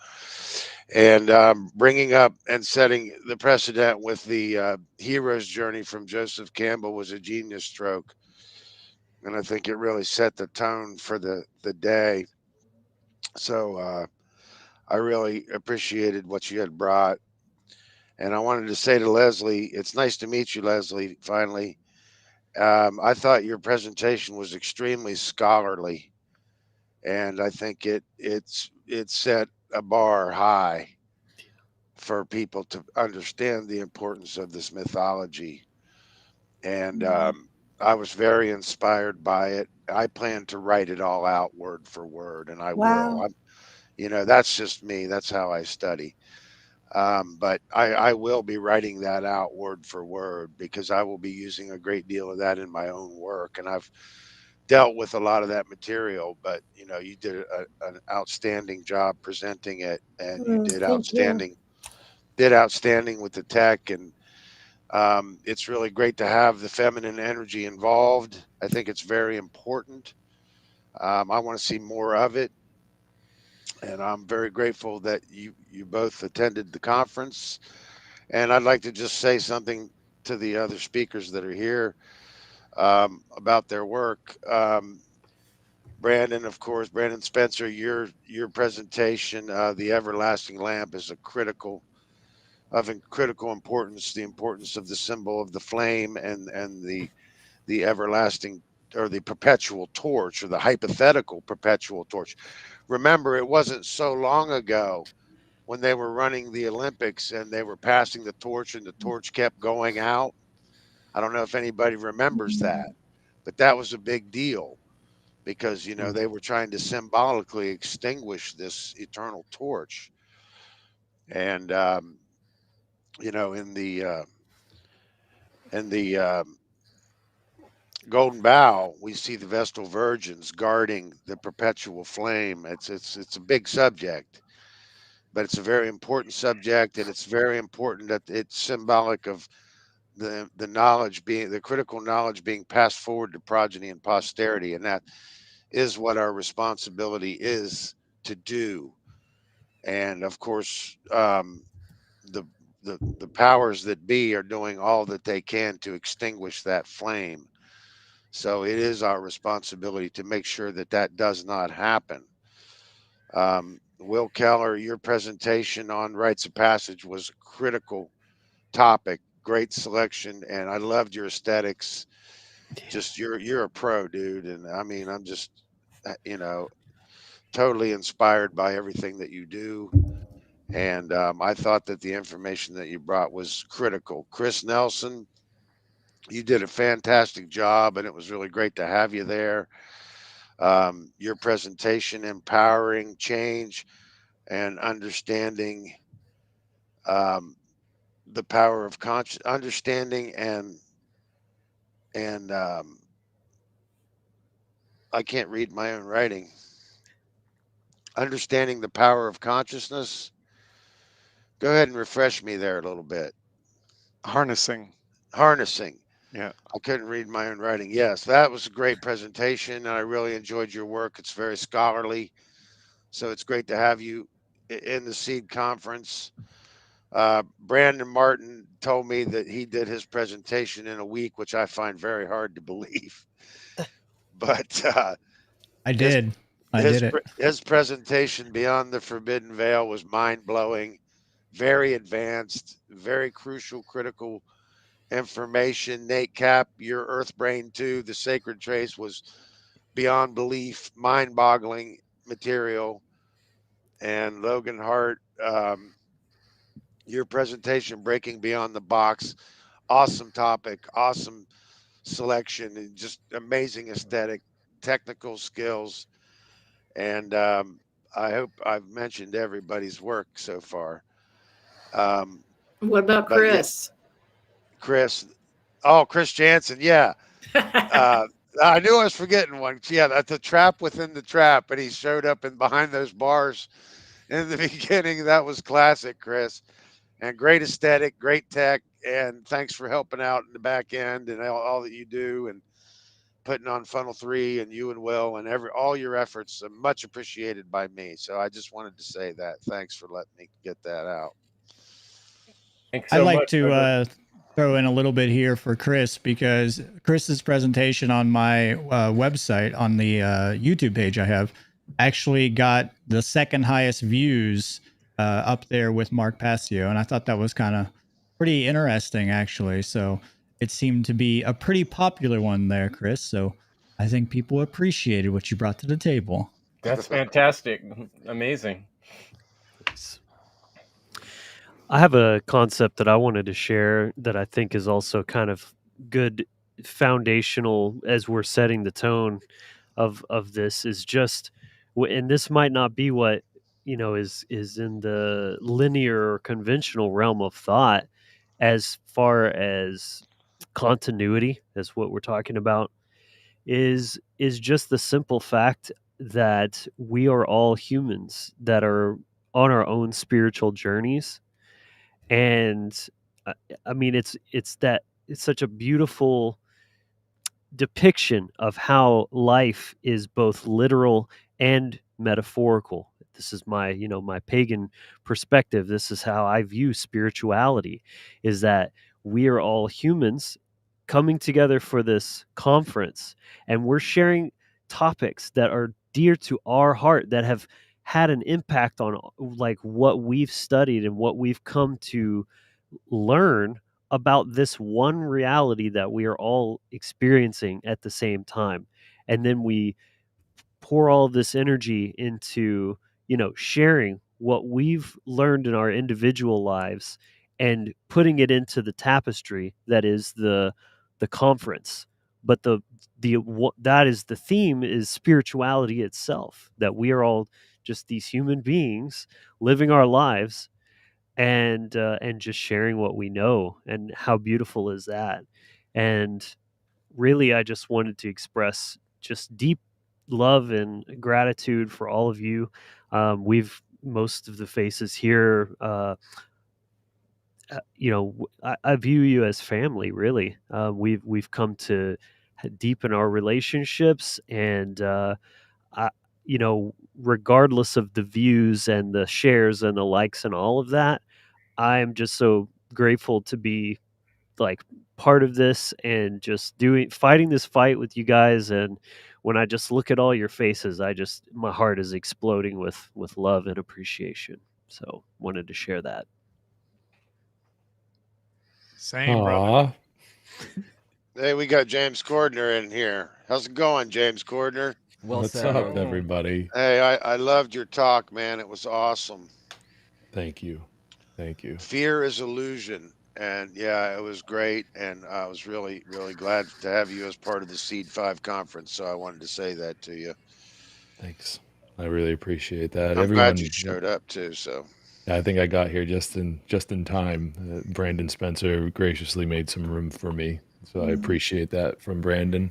And bringing up and setting the precedent with the hero's journey from Joseph Campbell was a genius stroke, and I think it really set the tone for the day. So I really appreciated what you had brought. And I wanted to say to Leslie, it's nice to meet you, Leslie, finally. I thought your presentation was extremely scholarly, and I think it set a bar high for people to understand the importance of this mythology. And I was very inspired by it. I plan to write it all out word for word, and I will. Wow. That's just me. That's how I study. But I will be writing that out word for word, because I will be using a great deal of that in my own work. And I've dealt with a lot of that material, but you did an outstanding job presenting it, and you Thank you. did outstanding with the tech. And it's really great to have the feminine energy involved. I think it's very important. I want to see more of it, and I'm very grateful that you both attended the conference. And I'd like to just say something to the other speakers that are here about their work. Brandon, of course, Brandon Spencer, your presentation, the everlasting lamp, is a critical importance. The importance of the symbol of the flame and the everlasting, or the perpetual torch, or the hypothetical perpetual torch. Remember, it wasn't so long ago when they were running the Olympics and they were passing the torch and the torch kept going out. I don't know if anybody remembers that, but that was a big deal because, they were trying to symbolically extinguish this eternal torch. And, in the Golden Bough, we see the Vestal Virgins guarding the perpetual flame. It's a big subject, but it's a very important subject, and it's very important that it's symbolic of the knowledge being, the critical knowledge being passed forward to progeny and posterity, and that is what our responsibility is to do. And of course, the the powers that be are doing all that they can to extinguish that flame. So it is our responsibility to make sure that that does not happen. Will Keller, your presentation on rites of passage was a critical topic, great selection, and I loved your aesthetics. Just you're a pro, dude, and I mean, I'm just you know totally inspired by everything that you do. And I thought that the information that you brought was critical. Kris Nelson, you did a fantastic job, and it was really great to have you there. Your presentation, empowering change and understanding um, the power of conscious understanding and I can't read my own writing. Understanding the power of consciousness. Go ahead and refresh me there a little bit. Harnessing. Harnessing. Yeah. I couldn't read my own writing. Yes, that was a great presentation, and I really enjoyed your work. It's very scholarly, so it's great to have you in the Seed Conference. Brandon Martin told me that he did his presentation in a week, which I find very hard to believe. But I his did. I did it. his presentation, Beyond the Forbidden Veil, was mind blowing, very advanced, very crucial, critical information. Nate Cap, your Earth Brain 2, the Sacred Trace, was beyond belief, mind boggling material. And Logan Hart, your presentation, Breaking Beyond the Box, awesome topic, awesome selection, and just amazing aesthetic, technical skills. And I hope I've mentioned everybody's work so far. What about But yeah, Kris? Kris. Oh, Kris Jansen. Yeah. I knew I was forgetting one. Yeah, that's the trap within the trap, and he showed up in behind those bars in the beginning. That was classic, Kris. And great aesthetic, great tech, and thanks for helping out in the back end and all that you do, and putting on Funnel 3, and you and Will, and all your efforts are much appreciated by me. So I just wanted to say that. Thanks for letting me get that out. Thanks I'd so like much, to brother. throw in a little bit here for Kris, because Kris's presentation on my website, on the YouTube page I have, actually got the second highest views up there with Mark Passio. And I thought that was kind of pretty interesting, actually. So it seemed to be a pretty popular one there, Kris. So I think people appreciated what you brought to the table. That's fantastic. Amazing. I have a concept that I wanted to share that I think is also kind of good foundational as we're setting the tone of this, is just, and this might not be what is in the linear or conventional realm of thought as far as continuity, as what we're talking about, is just the simple fact that we are all humans that are on our own spiritual journeys. And I mean, it's such a beautiful depiction of how life is both literal and metaphorical. This is my, my pagan perspective. This is how I view spirituality, is that we are all humans coming together for this conference, and we're sharing topics that are dear to our heart, that have had an impact on like what we've studied and what we've come to learn about this one reality that we are all experiencing at the same time. And then we pour all this energy into, sharing what we've learned in our individual lives and putting it into the tapestry that is the conference. But that is the theme, is spirituality itself, that we are all just these human beings living our lives, and just sharing what we know. And how beautiful is that? And really, I just wanted to express just deep love and gratitude for all of you. We've most of the faces here, I view you as family. Really, we've come to deepen our relationships, and I, regardless of the views and the shares and the likes and all of that, I am just so grateful to be like part of this, and just fighting this fight with you guys. And when I just look at all your faces, my heart is exploding with love and appreciation. So wanted to share that. Same, brother. Hey, we got James Cordner in here. How's it going, James Cordner? Well What's said, up, brother. everybody? Hey, I loved your talk, man. It was awesome. Thank you. Thank you. Fear is illusion. And yeah, it was great. And I was really, really glad to have you as part of the Seed 5 conference. So I wanted to say that to you. Thanks. I really appreciate that. I'm glad you showed up too. So I think I got here just in time. Brandon Spencer graciously made some room for me, so I appreciate that from Brandon.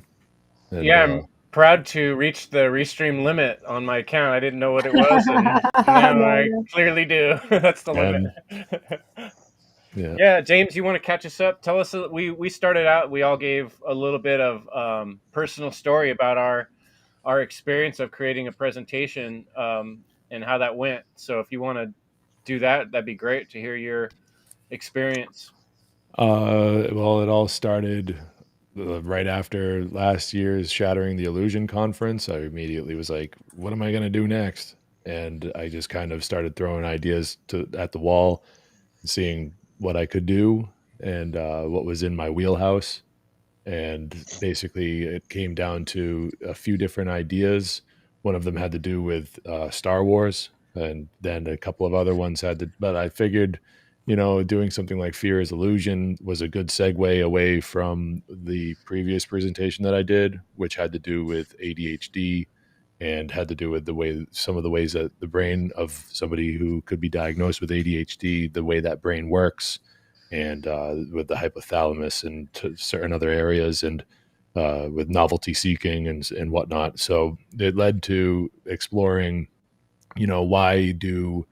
And, yeah, I'm proud to reach the restream limit on my account. I didn't know what it was, and now I clearly do. That's the limit. Yeah, James, you want to catch us up? Tell us. We started out. We all gave a little bit of personal story about our experience of creating a presentation and how that went. So if you want to do that, that'd be great to hear your experience. Well, it all started right after last year's Shattering the Illusion conference. I immediately was like, what am I going to do next? And I just kind of started throwing ideas at the wall, seeing what I could do and what was in my wheelhouse. And basically it came down to a few different ideas. One of them had to do with Star Wars, and then a couple of other ones but I figured, doing something like Fear is Illusion was a good segue away from the previous presentation that I did, which had to do with ADHD and had to do with some of the ways that the brain of somebody who could be diagnosed with ADHD, the way that brain works, and with the hypothalamus and certain other areas, and with novelty seeking and whatnot. So it led to exploring, why do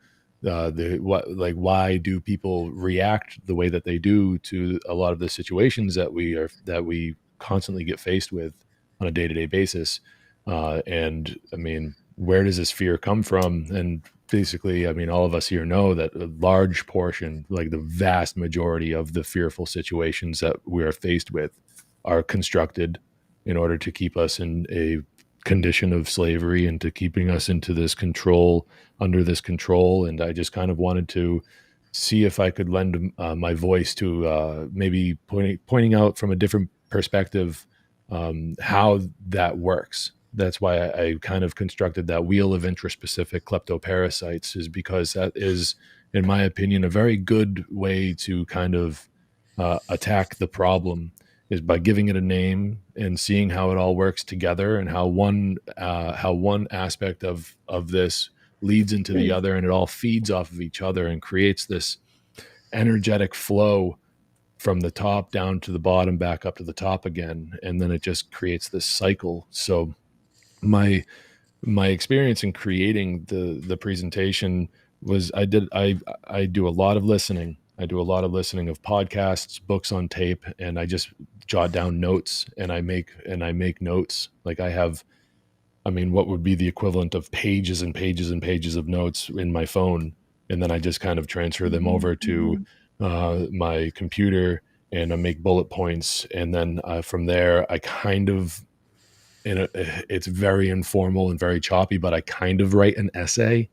why do people react the way that they do to a lot of the situations that we constantly get faced with on a day-to-day basis. And I mean, where does this fear come from? And basically, I mean, all of us here know that a large portion, like the vast majority of the fearful situations that we are faced with, are constructed in order to keep us in a condition of slavery and to keeping us under this control. And I just kind of wanted to see if I could lend my voice to maybe pointing out from a different perspective how that works. That's why I kind of constructed that wheel of intraspecific kleptoparasites, is because that is, in my opinion, a very good way to kind of attack the problem, is by giving it a name and seeing how it all works together, and how one aspect of this leads into the other, and it all feeds off of each other and creates this energetic flow from the top down to the bottom, back up to the top again, and then it just creates this cycle. So my experience in creating the presentation was I do a lot of listening. I do a lot of listening of podcasts, books on tape, and I just jot down notes, and I make notes. Like I have, I mean, what would be the equivalent of pages and pages and pages of notes in my phone, and then I just kind of transfer them over to my computer, and I make bullet points, and then from there I kind of, it's very informal and very choppy, but I kind of write an essay,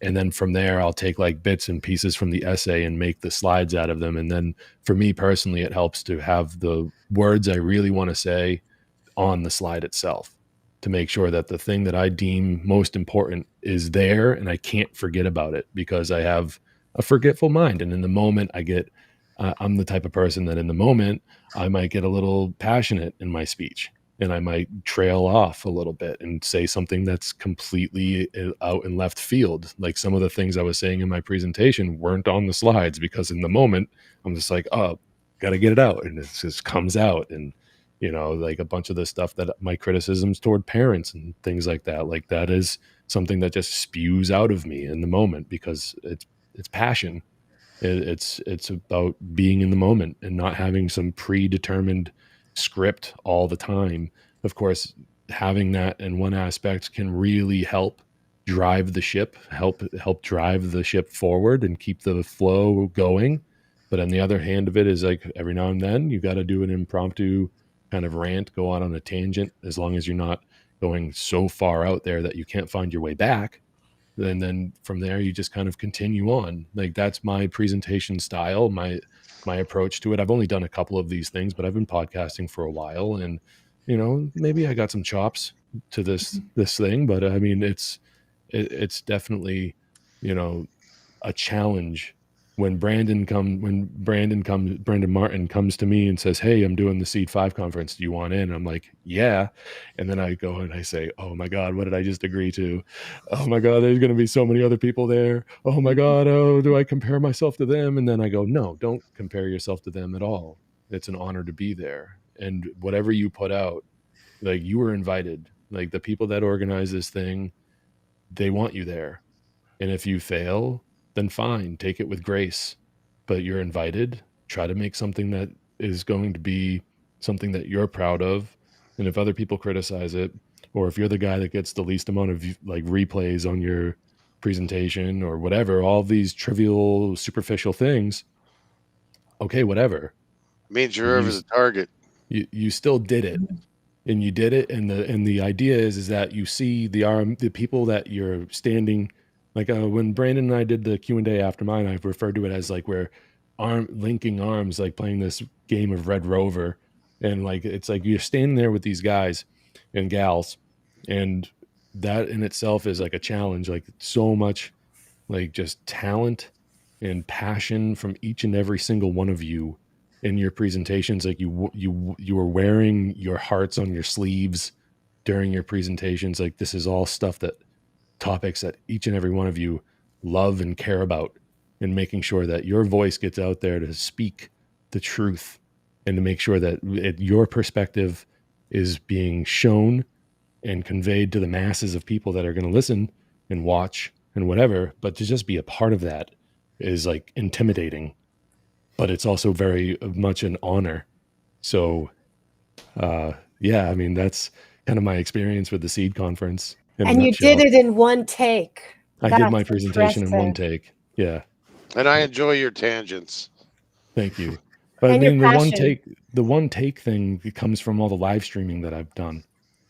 and then from there I'll take like bits and pieces from the essay and make the slides out of them. And then for me personally, it helps to have the words I really want to say on the slide itself, to make sure that the thing that I deem most important is there and I can't forget about it, because I have a forgetful mind. And in the moment I'm the type of person that in the moment I might get a little passionate in my speech, and I might trail off a little bit and say something that's completely out in left field. Like some of the things I was saying in my presentation weren't on the slides, because in the moment I'm just like, oh, got to get it out. And it just comes out. And, like a bunch of the stuff that my criticisms toward parents and things like that is something that just spews out of me in the moment, because it's passion. It's about being in the moment and not having some predetermined script all the time. Of course, having that in one aspect can really help drive the ship, help drive the ship forward and keep the flow going. But on the other hand of it is, like, every now and then you got to do an impromptu kind of rant, go out on a tangent, as long as you're not going so far out there that you can't find your way back. And then from there you just kind of continue on. Like, that's my presentation style, my approach to it. I've only done a couple of these things, but I've been podcasting for a while, and maybe I got some chops to this thing, but I mean, it's definitely a challenge when Brandon Martin comes to me and says, "Hey, I'm doing the Seed 5 conference. Do you want in?" I'm like, "Yeah." And then I go and I say, "Oh my God, what did I just agree to? Oh my God, there's going to be so many other people there. Oh my God, oh, do I compare myself to them?" And then I go, "No, don't compare yourself to them at all. It's an honor to be there. And whatever you put out, like, you were invited. Like, the people that organize this thing, they want you there. And if you fail, then fine, take it with grace. But you're invited. Try to make something that is going to be something that you're proud of. And if other people criticize it, or if you're the guy that gets the least amount of like replays on your presentation or whatever, all these trivial, superficial things, okay, whatever. Means you're over the target. You still did it. And you did it. And the idea is that you see the people that you're standing. Like when Brandon and I did the Q&A after mine, I referred to it as like we're linking arms, like playing this game of Red Rover. And like, it's like you're standing there with these guys and gals, and that in itself is like a challenge. Like, so much like just talent and passion from each and every single one of you in your presentations. Like, you were wearing your hearts on your sleeves during your presentations. Like, this is all stuff topics that each and every one of you love and care about, and making sure that your voice gets out there to speak the truth and to make sure that your perspective is being shown and conveyed to the masses of people that are going to listen and watch and whatever. But to just be a part of that is like intimidating, but it's also very much an honor. So yeah, I mean, that's kind of my experience with the Seed conference. And you did it in one take. I did my presentation in one take. Yeah. And I enjoy your tangents. Thank you. But I mean, the one take thing, it comes from all the live streaming that I've done.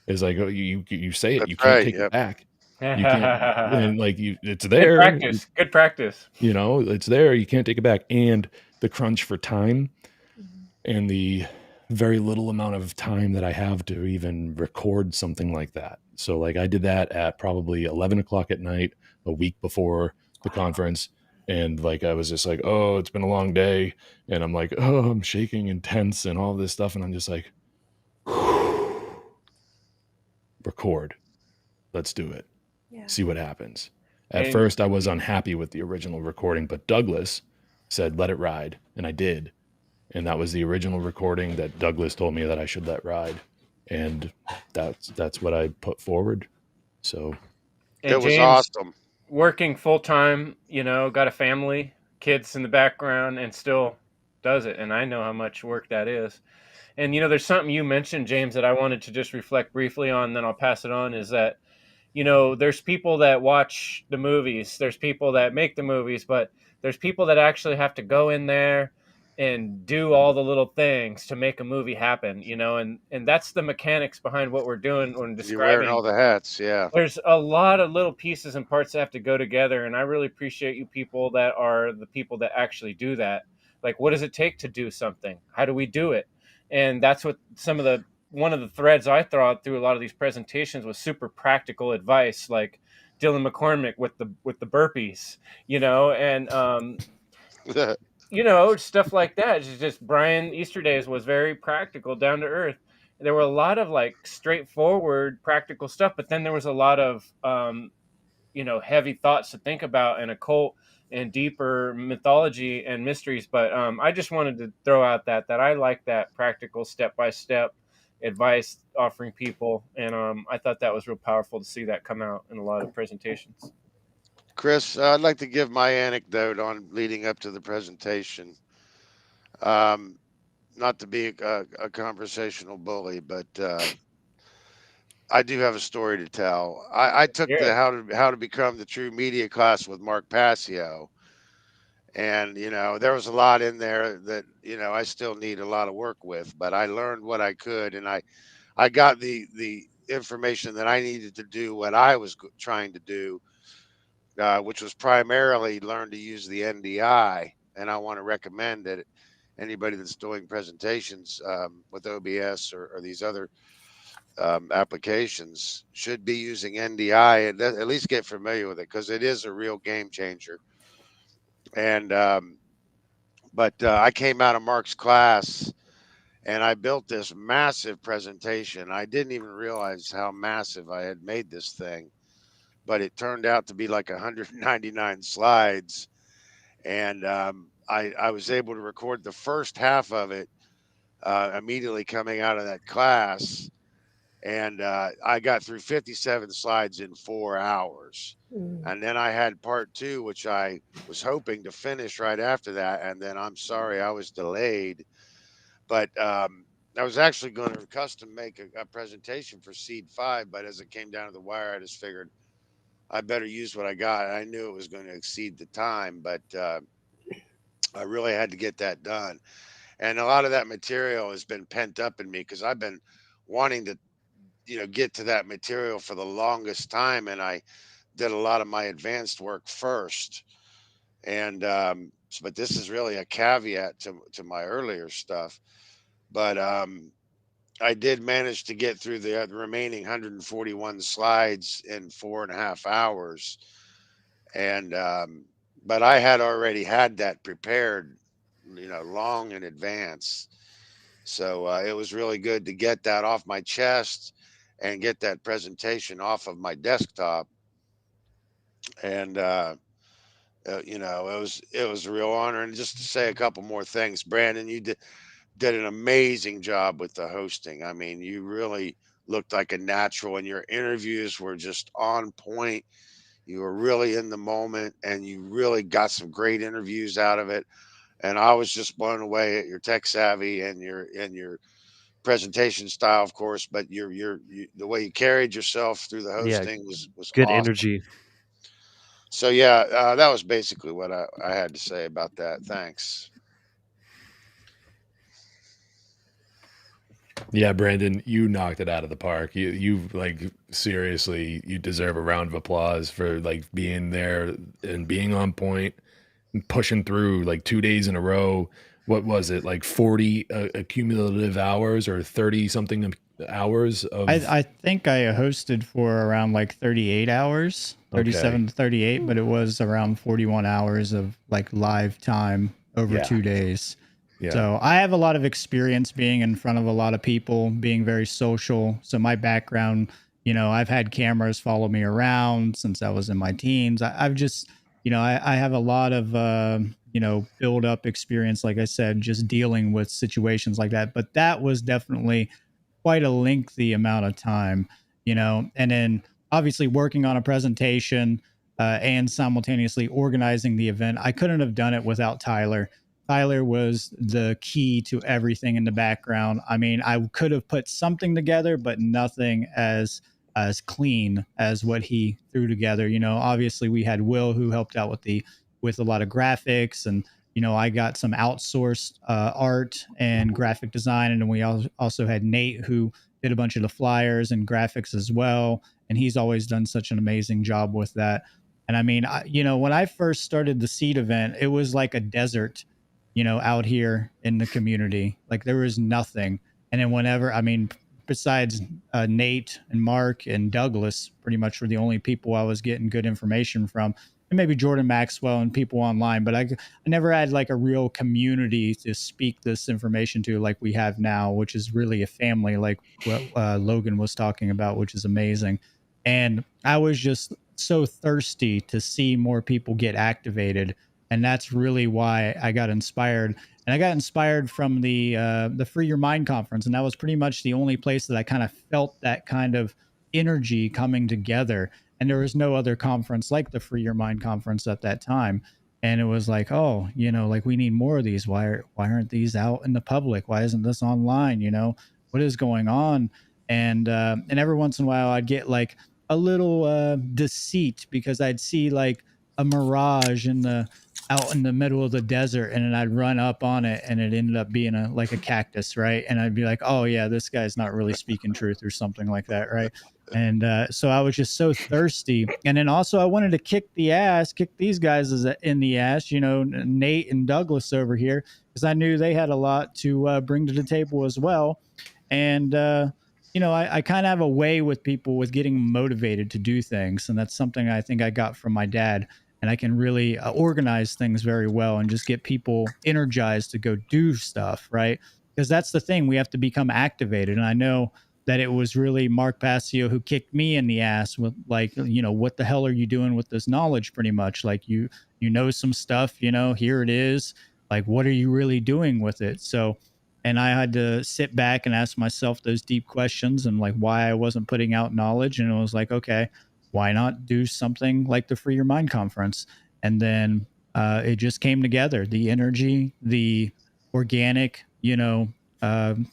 Is like, you say it, That's you can't right, take yep. it back. You can't, and like, it's there. Good practice. It's there. You can't take it back. And the crunch for time, and the very little amount of time that I have to even record something like that. So like, I did that at probably 11 o'clock at night, a week before the conference. And like, I was just like, oh, it's been a long day. And I'm like, oh, I'm shaking and tense and all this stuff. And I'm just like, record. Let's do it. Yeah. See what happens. At first, I was unhappy with the original recording, but Douglas said, let it ride. And I did. And that was the original recording that Douglas told me that I should let ride. And that's what I put forward. So it was awesome. Working full time, got a family, kids in the background, and still does it. And I know how much work that is. And, you know, there's something you mentioned, James, that I wanted to just reflect briefly on, then I'll pass it on, is that, you know, there's people that watch the movies, there's people that make the movies, but there's people that actually have to go in there and do all the little things to make a movie happen, you know, and that's the mechanics behind what we're doing when You're wearing describing. all the hats. Yeah. There's a lot of little pieces and parts that have to go together, and I really appreciate you people that are the people that actually do that. Like, what does it take to do something? How do we do it? And that's what one of the threads I thought through a lot of these presentations was super practical advice, like Dylan McCormick with the burpees, you know, and you know, stuff like that. It's just Brian Easterdays was very practical, down to earth. There were a lot of like straightforward practical stuff, but then there was a lot of you know, heavy thoughts to think about, and occult and deeper mythology and mysteries. But I just wanted to throw out that I like that practical step by step advice offering people, and I thought that was real powerful to see that come out in a lot of presentations. Kris, I'd like to give my anecdote on leading up to the presentation. Not to be a conversational bully, but I do have a story to tell. I took the Yeah. how to become the true media class with Mark Passio, and you know there was a lot in there that you know I still need a lot of work with, but I learned what I could, and I got the information that I needed to do what I was trying to do, which was primarily learn to use the NDI. And I want to recommend that anybody that's doing presentations with OBS or these other applications should be using NDI and at least get familiar with it, because it is a real game changer. And but I came out of Mark's class and I built this massive presentation. I didn't even realize how massive I had made this thing, but it turned out to be like 199 slides. And I was able to record the first half of it immediately coming out of that class. And I got through 57 slides in 4 hours. And then I had part two, which I was hoping to finish right after that. And then I'm sorry I was delayed. But I was actually going to custom make a presentation for Seed 5. But as it came down to the wire, I just figured I better use what I got. I knew it was going to exceed the time, but I really had to get that done. And a lot of that material has been pent up in me because I've been wanting to, you know, get to that material for the longest time. And I did a lot of my advanced work first. And, but this is really a caveat to my earlier stuff. But I did manage to get through the remaining 141 slides in 4.5 hours. And, but I had already had that prepared, you know, long in advance. So it was really good to get that off my chest and get that presentation off of my desktop. And you know, it was a real honor. And just to say a couple more things, Brandon, you did an amazing job with the hosting. I mean, you really looked like a natural, and your interviews were just on point. You were really in the moment, and you really got some great interviews out of it. And I was just blown away at your tech savvy and your presentation style, of course, but the way you carried yourself through the Yeah, hosting was good awesome. energy. So yeah, that was basically what I had to say about that. Thanks. Yeah, Brandon, you knocked it out of the park. You like seriously, you deserve a round of applause for like being there and being on point and pushing through like 2 days in a row. What was it, like 40 accumulative hours or 30 something hours of? I think I hosted for around like 38 hours, 37 to 38, but it was around 41 hours of like live time over Yeah. 2 days. Yeah. So I have a lot of experience being in front of a lot of people, being very social. So my background, you know, I've had cameras follow me around since I was in my teens. I've just, you know, I have a lot of, you know, build up experience, like I said, just dealing with situations like that. But that was definitely quite a lengthy amount of time, you know, and then obviously working on a presentation and simultaneously organizing the event. I couldn't have done it without Tyler. Tyler was the key to everything in the background. I mean, I could have put something together, but nothing as clean as what he threw together. You know, obviously we had Will who helped out with a lot of graphics, and you know, I got some outsourced art and graphic design, and then we also had Nate who did a bunch of the flyers and graphics as well, and he's always done such an amazing job with that. And I mean, you know, when I first started the seed event, it was like a desert, you know, out here in the community. Like there was nothing. And then whenever, I mean, besides Nate and Mark and Douglas, pretty much were the only people I was getting good information from, and maybe Jordan Maxwell and people online. But I never had like a real community to speak this information to like we have now, which is really a family, like what Logan was talking about, which is amazing. And I was just so thirsty to see more people get activated, and that's really why I got inspired. And I got inspired from the Free Your Mind conference, and that was pretty much the only place that I kind of felt that kind of energy coming together. And there was no other conference like the Free Your Mind conference at that time. And it was like, oh, you know, like we need more of these. Why aren't these out in the public? Why isn't this online? You know, what is going on? And every once in a while, I'd get like a little deceit because I'd see like a mirage out in the middle of the desert, and then I'd run up on it, and it ended up being like a cactus, right? And I'd be like, oh yeah, this guy's not really speaking truth or something like that, right? And so I was just so thirsty. And then also I wanted to kick these guys in the ass, you know, Nate and Douglas over here, because I knew they had a lot to bring to the table as well. And you know, I kind of have a way with people with getting motivated to do things. And that's something I think I got from my dad. And I can really organize things very well and just get people energized to go do stuff, right? Because that's the thing. We have to become activated. And I know that it was really Mark Passio who kicked me in the ass with like, you know, what the hell are you doing with this knowledge? Pretty much like you know some stuff, you know, here it is. Like, what are you really doing with it? So, and I had to sit back and ask myself those deep questions and like why I wasn't putting out knowledge. And it was like, okay, why not do something like the Free Your Mind conference? And then it just came together. The energy, the organic, you know,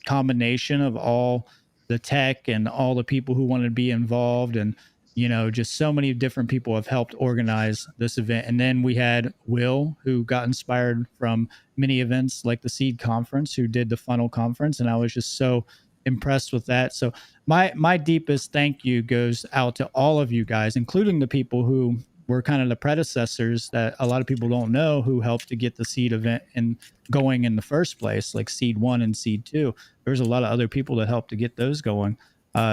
combination of all the tech and all the people who wanted to be involved, and you know, just so many different people have helped organize this event. And then we had Will, who got inspired from many events like the Seed Conference, who did the Funnel Conference, and I was just so impressed with that. So my deepest thank you goes out to all of you guys, including the people who were kind of the predecessors that a lot of people don't know, who helped to get the Seed event and going in the first place, like Seed 1 and Seed 2. There's a lot of other people that helped to get those going.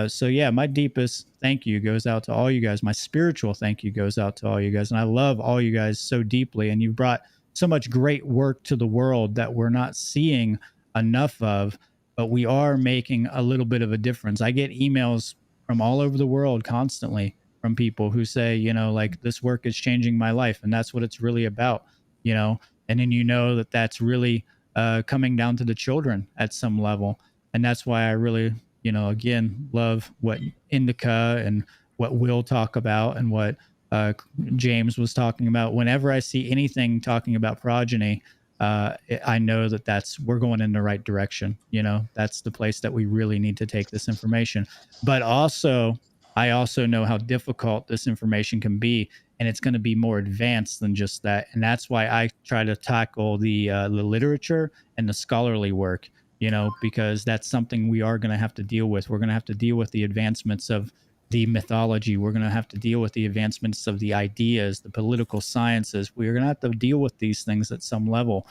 So yeah, my deepest thank you goes out to all you guys. My spiritual thank you goes out to all you guys. And I love all you guys so deeply. And you've brought so much great work to the world that we're not seeing enough of, but we are making a little bit of a difference. I get emails from all over the world constantly from people who say, you know, like this work is changing my life. And that's what it's really about, you know, and then you know that that's really coming down to the children at some level. And that's why I really, you know, again, love what Indica and what we'll talk about and what James was talking about. Whenever I see anything talking about progeny, I know that we're going in the right direction. You know, that's the place that we really need to take this information. But also, I also know how difficult this information can be, and it's going to be more advanced than just that. And that's why I try to tackle the literature and the scholarly work, you know, because that's something we are going to have to deal with. We're going to have to deal with the advancements of the mythology. We're going to have to deal with the advancements of the ideas, the political sciences. We're going to have to deal with these things at some level.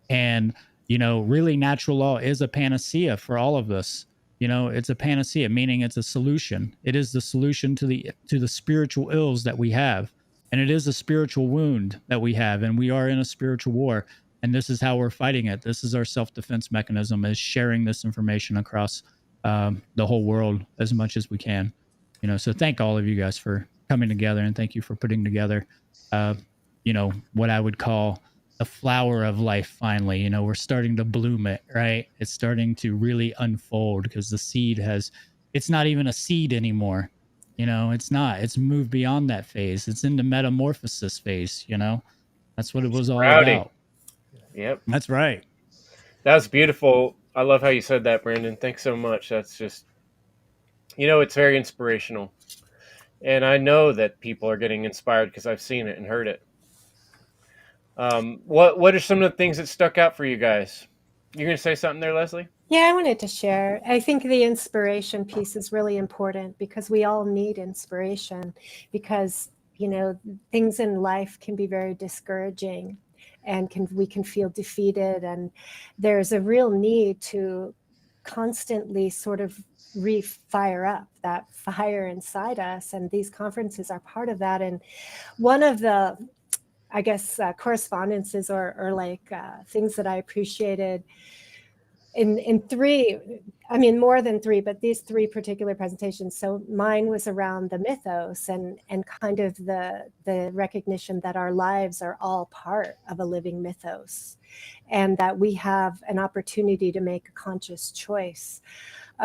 And, you know, really natural law is a panacea for all of this. You know, it's a panacea, meaning it's a solution. It is the solution to the spiritual ills that we have. And it is a spiritual wound that we have. And we are in a spiritual war. And this is how we're fighting it. This is our self-defense mechanism, is sharing this information across the whole world as much as we can. You know, so thank all of you guys for coming together, and thank you for putting together, you know, what I would call the flower of life. Finally, you know, we're starting to bloom it, right? It's starting to really unfold because the seed it's not even a seed anymore. You know, it's not. It's moved beyond that phase. It's in the metamorphosis phase, you know. That's what it was all about. Yep. That's right. That was beautiful. I love how you said that, Brandon. Thanks so much. That's just, it's very inspirational. And I know that people are getting inspired because I've seen it and heard it. What are some of the things that stuck out for you guys? You're going to say something there, Leslie? Yeah, I wanted to share. I think the inspiration piece is really important because we all need inspiration because, things in life can be very discouraging and we can feel defeated. And there's a real need to constantly sort of refire up that fire inside us. And these conferences are part of that. And one of the, I guess, correspondences or like things that I appreciated in three, I mean, more than three, but these three particular presentations. So mine was around the mythos and kind of the recognition that our lives are all part of a living mythos, and that we have an opportunity to make a conscious choice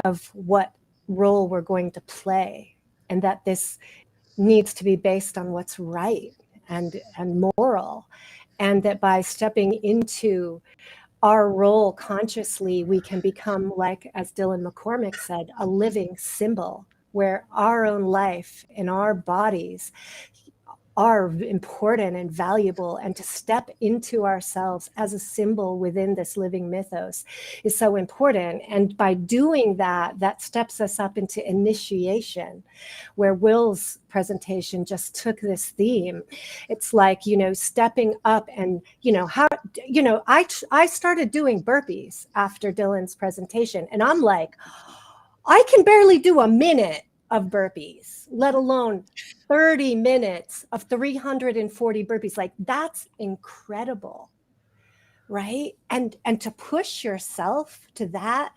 of what role we're going to play, and that this needs to be based on what's right and moral, and that by stepping into our role consciously, we can become, like, as Dylan McCormick said, a living symbol where our own life and our bodies are important and valuable, and to step into ourselves as a symbol within this living mythos is so important. And by doing that, that steps us up into initiation, where Will's presentation just took this theme. It's like, stepping up and, I started doing burpees after Dylan's presentation, and I'm like, I can barely do a minute of burpees, let alone 30 minutes of 340 burpees. Like, that's incredible, right? And to push yourself to that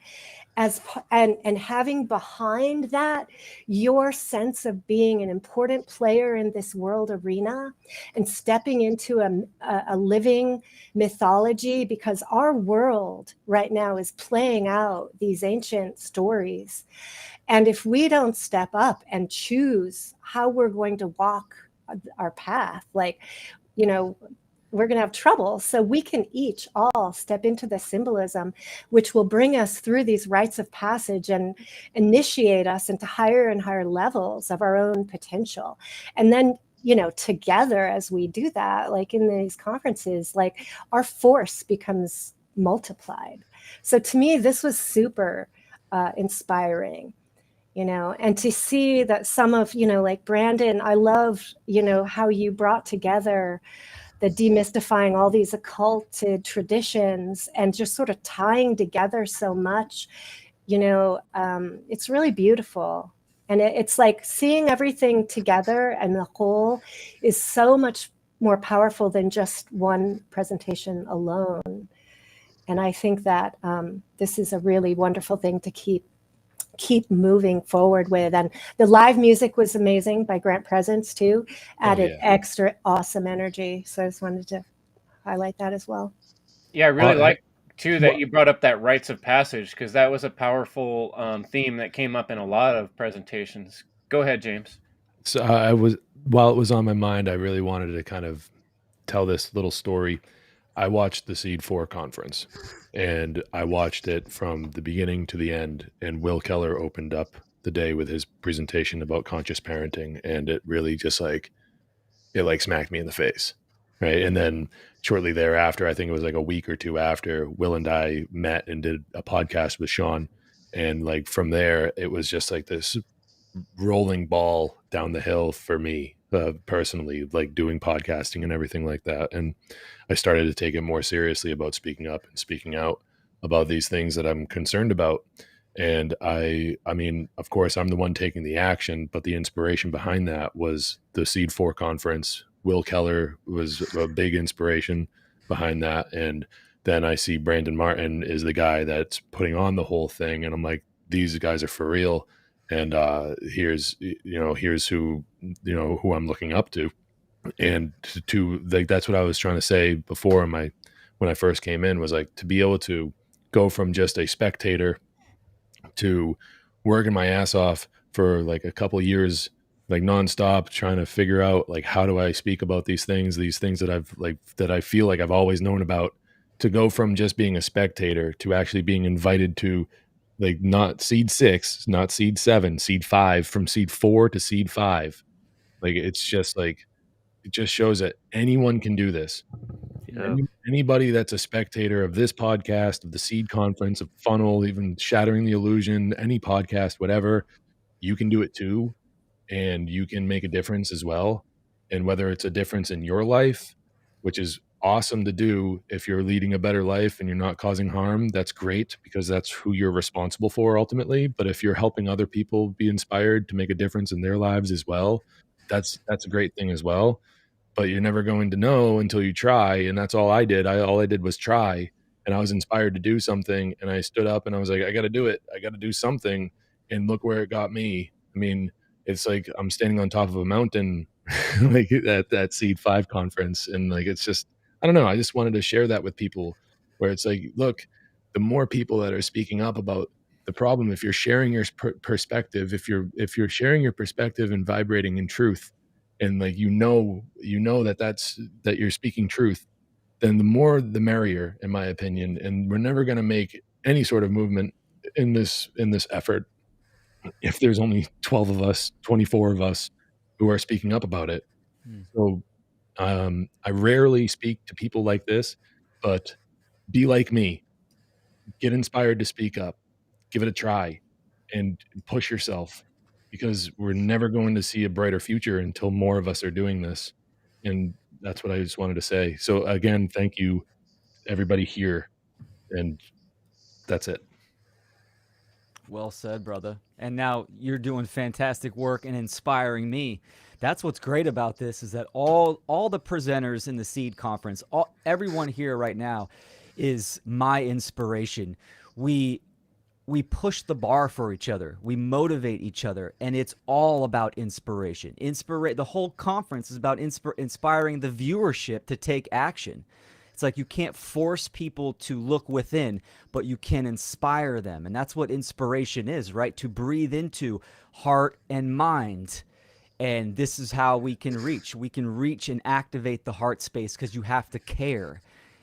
and having behind that your sense of being an important player in this world arena and stepping into a living mythology, because our world right now is playing out these ancient stories. And if we don't step up and choose how we're going to walk our path, we're going to have trouble. So we can each all step into the symbolism, which will bring us through these rites of passage and initiate us into higher and higher levels of our own potential. And then, together as we do that, like in these conferences, like, our force becomes multiplied. So to me, this was super inspiring. And to see that some of, like Brandon, I love, how you brought together the demystifying all these occulted traditions and just sort of tying together so much, it's really beautiful. And it's like seeing everything together, and the whole is so much more powerful than just one presentation alone. And I think that this is a really wonderful thing to keep moving forward with. And the live music was amazing by Grant Presence too, added extra awesome energy. So I just wanted to highlight that as well. Yeah, I really like too that you brought up that rites of passage, because that was a powerful theme that came up in a lot of presentations. Go ahead, James. So while it was on my mind, I really wanted to kind of tell this little story. I watched the Seed 4 conference, and I watched it from the beginning to the end. And Will Keller opened up the day with his presentation about conscious parenting, and it really just it smacked me in the face, right? And then shortly thereafter, I think it was like a week or two after, Will and I met and did a podcast with Sean, and like from there, it was just like this rolling ball down the hill for me personally, like doing podcasting and everything like that. And I started to take it more seriously about speaking up and speaking out about these things that I'm concerned about. And I mean, of course, I'm the one taking the action, but the inspiration behind that was the Seed 4 conference. Will Keller was a big inspiration behind that. And then I see Brandon Martin is the guy that's putting on the whole thing. And I'm like, these guys are for real. And here's who I'm looking up to. And to like, that's what I was trying to say before when I first came in, was like, to be able to go from just a spectator to working my ass off for like a couple years, like nonstop, trying to figure out like, how do I speak about these things that I feel like I've always known about, to go from just being a spectator to actually being invited to, like, not seed 6, not seed 7, seed 5, from seed 4 to seed 5. Like, it's just like, it just shows that anyone can do this. Yeah. Anybody that's a spectator of this podcast, of the Seed Conference, of Funnel, even Shattering the Illusion, any podcast, whatever, you can do it too, and you can make a difference as well. And whether it's a difference in your life, which is awesome to do if you're leading a better life and you're not causing harm, that's great, because that's who you're responsible for ultimately. But if you're helping other people be inspired to make a difference in their lives as well, that's a great thing as well. But you're never going to know until you try. And that's all I did. All I did was try, and I was inspired to do something. And I stood up and I was like, I got to do it. I got to do something. And look where it got me. I mean, it's like I'm standing on top of a mountain, like at that Seed 5 conference. And like, it's just, I don't know. I just wanted to share that with people, where it's like, look, the more people that are speaking up about the problem, if you're sharing your perspective, if you're sharing your perspective and vibrating in truth, and like, you know that you're speaking truth, then the more the merrier, in my opinion. And we're never going to make any sort of movement in this effort if there's only 12 of us, 24 of us who are speaking up about it. So I rarely speak to people like this, but be like me. Get inspired to speak up, give it a try, and push yourself, because we're never going to see a brighter future until more of us are doing this. And that's what I just wanted to say. So again, thank you, everybody here. And that's it. Well said, brother. And now you're doing fantastic work and inspiring me. That's what's great about this, is that all the presenters in the Seed Conference, everyone here right now is my inspiration. We push the bar for each other. We motivate each other, and it's all about inspiration. The whole conference is about inspiring the viewership to take action. It's like, you can't force people to look within, but you can inspire them. And that's what inspiration is, right? To breathe into heart and mind. And this is how we can reach. We can reach and activate the heart space, because you have to care.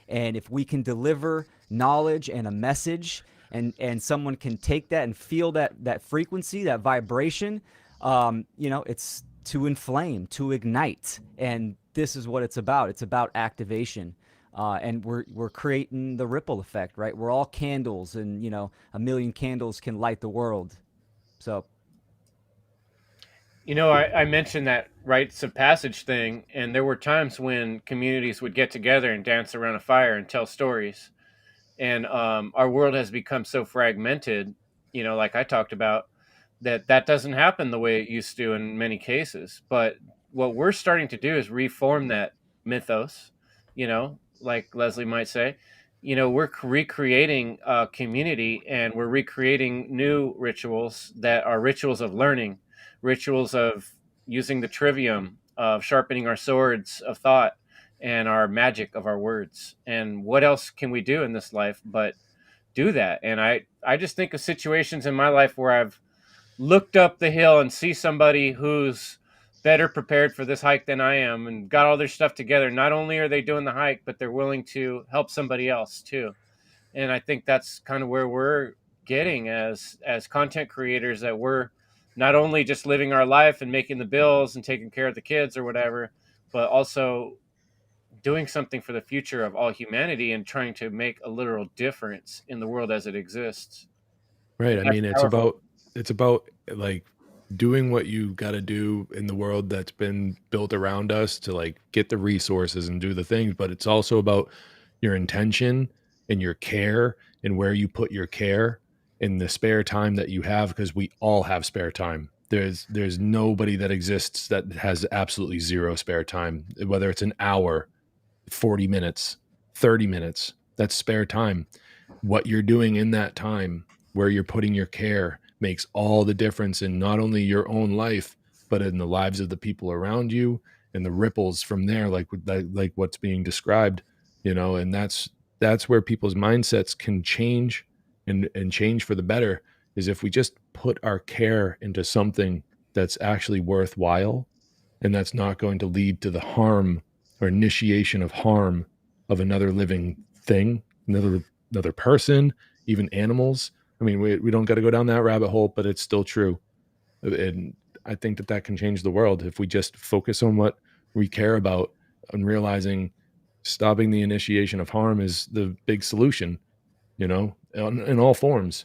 And if we can deliver knowledge and a message, and someone can take that and feel that frequency, that vibration, it's to inflame, to ignite. And this is what it's about. It's about activation. And we're creating the ripple effect, right? We're all candles, and a million candles can light the world. So, I mentioned that rites of passage thing, and there were times when communities would get together and dance around a fire and tell stories. And our world has become so fragmented, like I talked about, that doesn't happen the way it used to in many cases. But what we're starting to do is reform that mythos, like Leslie might say. We're recreating a community, and we're recreating new rituals that are rituals of learning, rituals of using the trivium, of sharpening our swords of thought, and our magic of our words. And what else can we do in this life but do that? And I just think of situations in my life where I've looked up the hill and see somebody who's better prepared for this hike than I am, and got all their stuff together. Not only are they doing the hike, but they're willing to help somebody else too. And I think that's kind of where we're getting as content creators, that we're not only just living our life and making the bills and taking care of the kids or whatever, but also doing something for the future of all humanity and trying to make a literal difference in the world as it exists. Right. I That's mean, powerful. it's about like doing what you got to do in the world that's been built around us to like get the resources and do the things, but it's also about your intention and your care, and where you put your care in the spare time that you have, because we all have spare time. There's nobody that exists that has absolutely zero spare time, whether it's an hour, 40 minutes, 30 minutes, that's spare time. What you're doing in that time, where you're putting your care, makes all the difference in not only your own life, but in the lives of the people around you, and the ripples from there, like what's being described, and that's where people's mindsets can change, and change for the better, is if we just put our care into something that's actually worthwhile, and that's not going to lead to the harm or initiation of harm of another living thing, another person, even animals. I mean, we don't got to go down that rabbit hole, but it's still true. And I think that can change the world if we just focus on what we care about and realizing stopping the initiation of harm is the big solution, in all forms.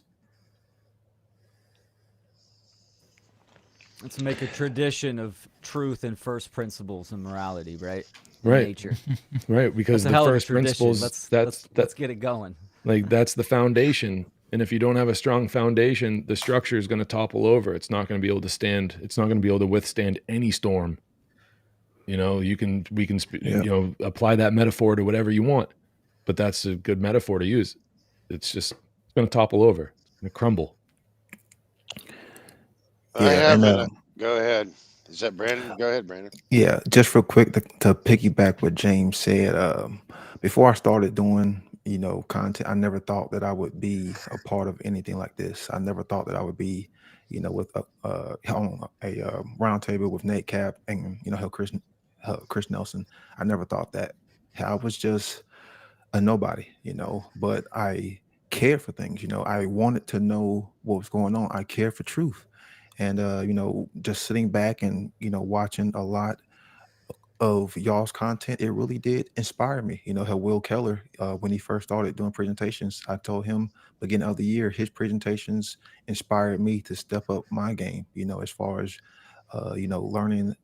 Let's make a tradition of truth and first principles and morality, right? In Right. nature. Right. Because That's a the hell of a first tradition. principles, Let's get it going. Like that's the foundation. And if you don't have a strong foundation, the structure is going to topple over. It's not going to be able to stand. It's not going to be able to withstand any storm. We can apply that metaphor to whatever you want, but that's a good metaphor to use. It's going to topple over. It's going to crumble. I have go ahead. Is that Brandon? Go ahead, Brandon. Yeah, just real quick to piggyback what James said. Before I started doing, content, I never thought that I would be a part of anything like this. I never thought that I would be, with on a roundtable with Nate Cap and Kris Nelson. I never thought that. I was just a nobody, but I cared for things. I wanted to know what was going on. I cared for truth. And just sitting back and watching a lot of y'all's content, it really did inspire me. How Will Keller, when he first started doing presentations, I told him beginning of the year, his presentations inspired me to step up my game. As far as learning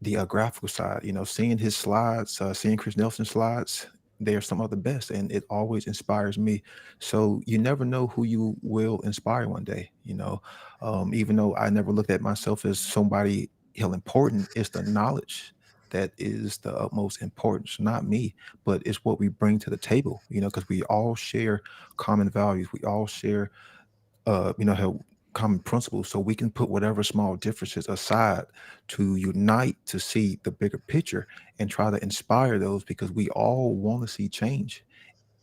the graphical side. Seeing his slides, seeing Kris Nelson slides, they're some of the best, and it always inspires me. So you never know who you will inspire one day. Even though I never looked at myself as somebody important, it's the knowledge that is the utmost importance, not me, but it's what we bring to the table. Because we all share common values, we all share have common principles, so we can put whatever small differences aside to unite to see the bigger picture and try to inspire those, because we all want to see change,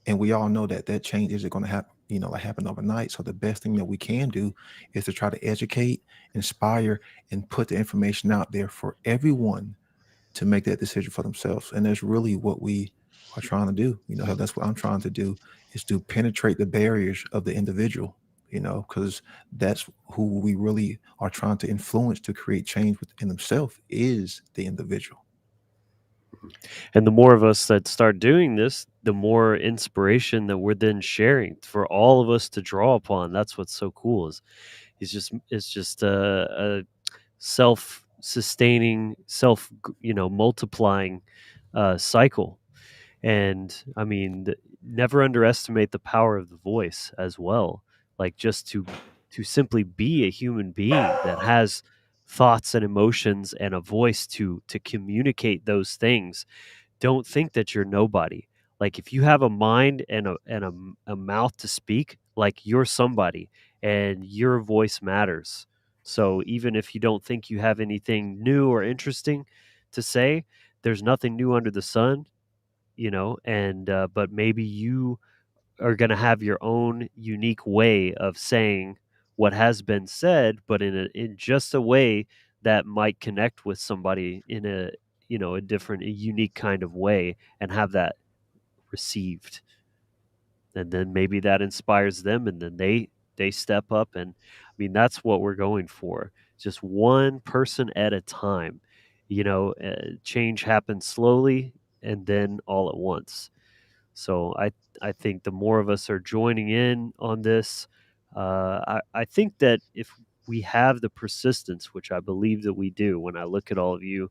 and we all know that change isn't going to happen happen overnight. So the best thing that we can do is to try to educate, inspire, and put the information out there for everyone to make that decision for themselves. And that's really what we are trying to do. That's what I'm trying to do, is to penetrate the barriers of the individual, because that's who we really are trying to influence to create change within themselves, is the individual. And the more of us that start doing this, the more inspiration that we're then sharing for all of us to draw upon. That's what's so cool. It's just a self-sustaining, multiplying cycle. And I mean, never underestimate the power of the voice as well. Like, just to simply be a human being that has thoughts and emotions and a voice to communicate those things. Don't think that you're nobody. Like, if you have a mind and a mouth to speak, like, you're somebody, and your voice matters. So even if you don't think you have anything new or interesting to say, there's nothing new under the sun, and but maybe you are going to have your own unique way of saying what has been said, but in just a way that might connect with somebody in a different, a unique kind of way, and have that received. And then maybe that inspires them, and then they step up. And I mean, that's what we're going for. Just one person at a time. Change happens slowly and then all at once. So I think the more of us are joining in on this, I think that if we have the persistence, which I believe that we do, when I look at all of you,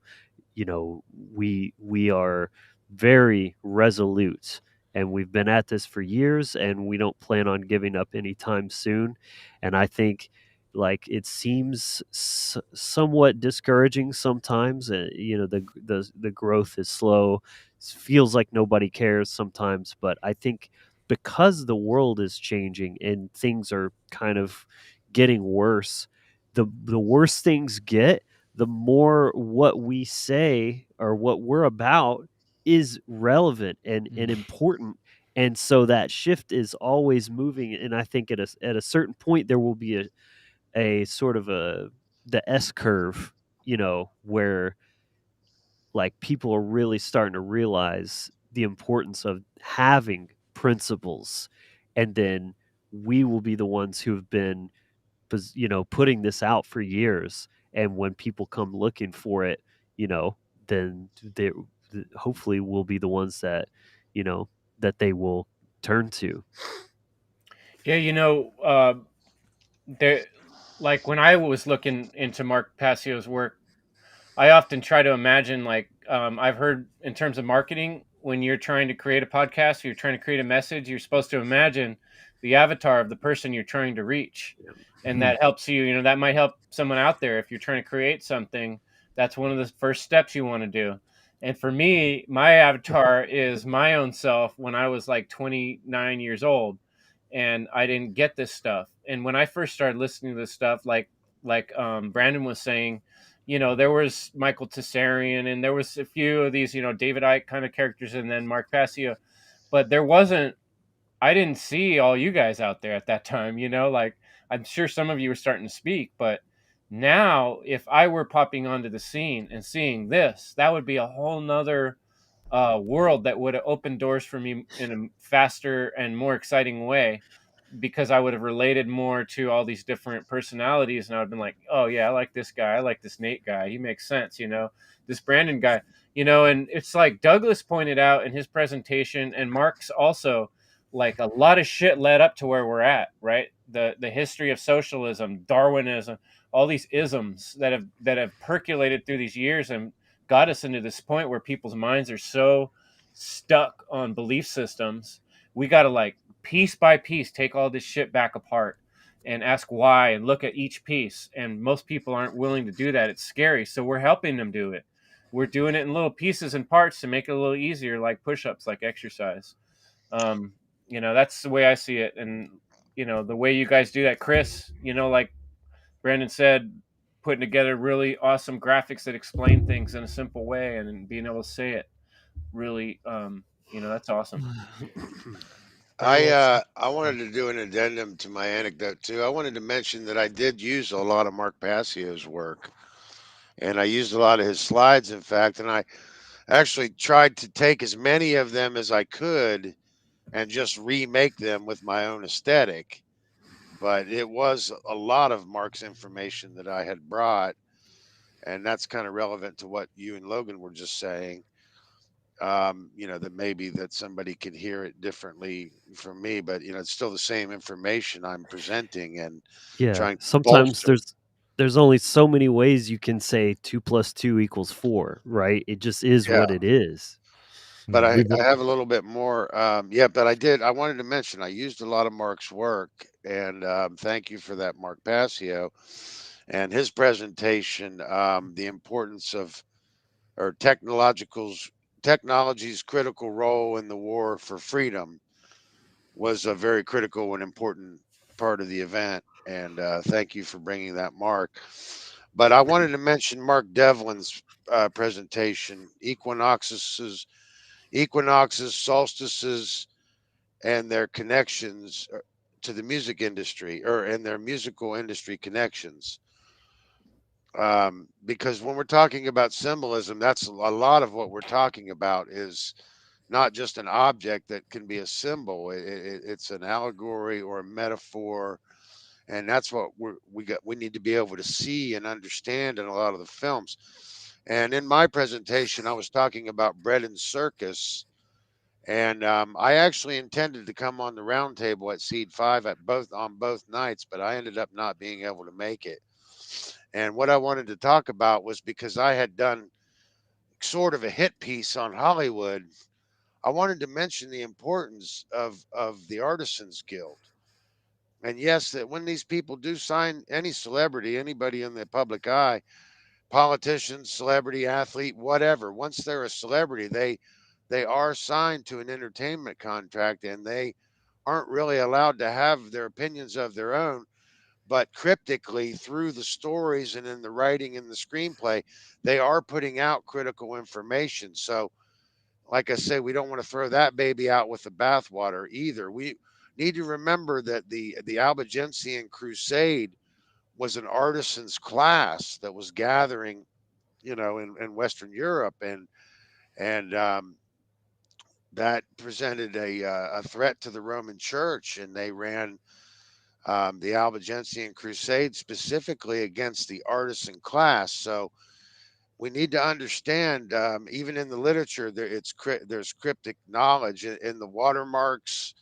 we are very resolute, and we've been at this for years, and we don't plan on giving up anytime soon. And I think, like, it seems somewhat discouraging sometimes. The growth is slow. Feels like nobody cares sometimes, but I think because the world is changing and things are kind of getting worse, the worse things get, the more what we say or what we're about is relevant and important. And so that shift is always moving. And I think at a certain point, there will be a sort of the S curve, where, like, people are really starting to realize the importance of having principles, and then we will be the ones who have been, putting this out for years. And when people come looking for it, then they hopefully will be the ones that, that they will turn to. Yeah, there, like when I was looking into Mark Passio's work, I often try to imagine, like, I've heard in terms of marketing, when you're trying to create a podcast, or you're trying to create a message, you're supposed to imagine the avatar of the person you're trying to reach. And that helps you, that might help someone out there. If you're trying to create something, that's one of the first steps you want to do. And for me, my avatar is my own self when I was like 29 years old and I didn't get this stuff. And when I first started listening to this stuff, like Brandon was saying, there was Michael Tessarian and there was a few of these, David Icke kind of characters, and then Mark Passio, but I didn't see all you guys out there at that time, like I'm sure some of you were starting to speak, but now if I were popping onto the scene and seeing this, that would be a whole nother world that would have opened doors for me in a faster and more exciting way, because I would have related more to all these different personalities, and I would have been like, oh yeah, I like this guy, I like this Nate guy, he makes sense, this Brandon guy, and it's like Douglas pointed out in his presentation, and Mark's also, like, a lot of shit led up to where we're at, right? The history of socialism, Darwinism, all these isms that have percolated through these years and got us into this point where people's minds are so stuck on belief systems. We got to, like, piece by piece take all this shit back apart and ask why and look at each piece, and most people aren't willing to do that. It's scary, so we're helping them do it. We're doing it in little pieces and parts to make it a little easier, like push-ups, like exercise. That's the way I see it. And the way you guys do that, Kris, like Brandon said, putting together really awesome graphics that explain things in a simple way and being able to say it really, that's awesome. I wanted to do an addendum to my anecdote too. I wanted to mention that I did use a lot of Mark Passio's work, and I used a lot of his slides, in fact, and I actually tried to take as many of them as I could and just remake them with my own aesthetic. But it was a lot of Mark's information that I had brought, and that's kind of relevant to what you and Logan were just saying. That maybe that somebody can hear it differently from me, but it's still the same information I'm presenting and Yeah, trying to sometimes bolster. there's only so many ways you can say 2 plus 2 equals 4, right? It just is Yeah, what it is. but I, We've I have a little bit more. Yeah, but I wanted to mention I used a lot of Mark's work, and thank you for that, Mark Passio, and his presentation. The importance of or technology's critical role in the war for freedom was a very critical and important part of the event. And thank you for bringing that, Mark. But I wanted to mention Mark Devlin's presentation, equinoxes, solstices, and their connections to the music industry, or and their musical industry connections. Because when we're talking about symbolism, that's a lot of what we're talking about is not just an object that can be a symbol. It's an allegory or a metaphor, and that's what we need to be able to see and understand in a lot of the films. And in my presentation, I was talking about bread and circus, and I actually intended to come on the roundtable at Seed Five on both nights, but I ended up not being able to make it. And what I wanted to talk about was because I had done sort of a hit piece on Hollywood. I wanted to mention the importance of the Artisans Guild. And yes, that when these people do sign any celebrity, anybody in the public eye, politician, celebrity, athlete, whatever, once they're a celebrity, they are signed to an entertainment contract, and they aren't really allowed to have their opinions of their own, but cryptically through the stories and in the writing and the screenplay, they are putting out critical information. So like I say, we don't want to throw that baby out with the bathwater either. We need to remember that the Albigensian Crusade was an artisans class that was gathering, in Western Europe, and that presented a threat to the Roman Church, and they ran the Albigensian Crusade specifically against the artisan class. So we need to understand, even in the literature, there's cryptic knowledge in the watermarks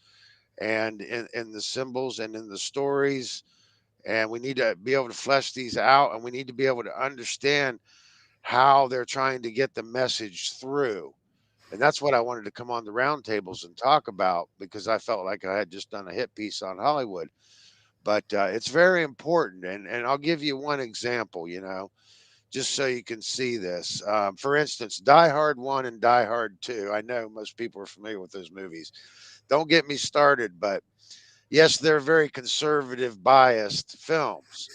and in the symbols and in the stories. And we need to be able to flesh these out, and we need to be able to understand how they're trying to get the message through. And that's what I wanted to come on the roundtables and talk about, because I felt like I had just done a hit piece on Hollywood. But it's very important. And I'll give you one example, just so you can see this. For instance, Die Hard 1 and Die Hard 2. I know most people are familiar with those movies. Don't get me started, but yes, they're very conservative, biased films.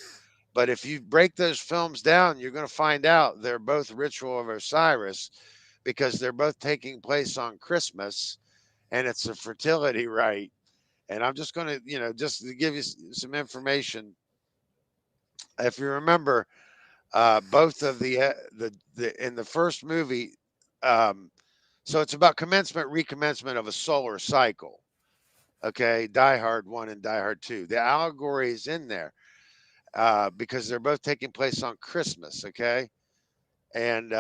But if you break those films down, you're going to find out they're both Ritual of Osiris, because they're both taking place on Christmas, and it's a fertility rite. And I'm just going to, just to give you some information. If you remember, both of the in the first movie, um, so it's about commencement, recommencement of a solar cycle. Okay, Die Hard 1 and Die Hard 2. The allegory is in there because they're both taking place on Christmas. Okay, and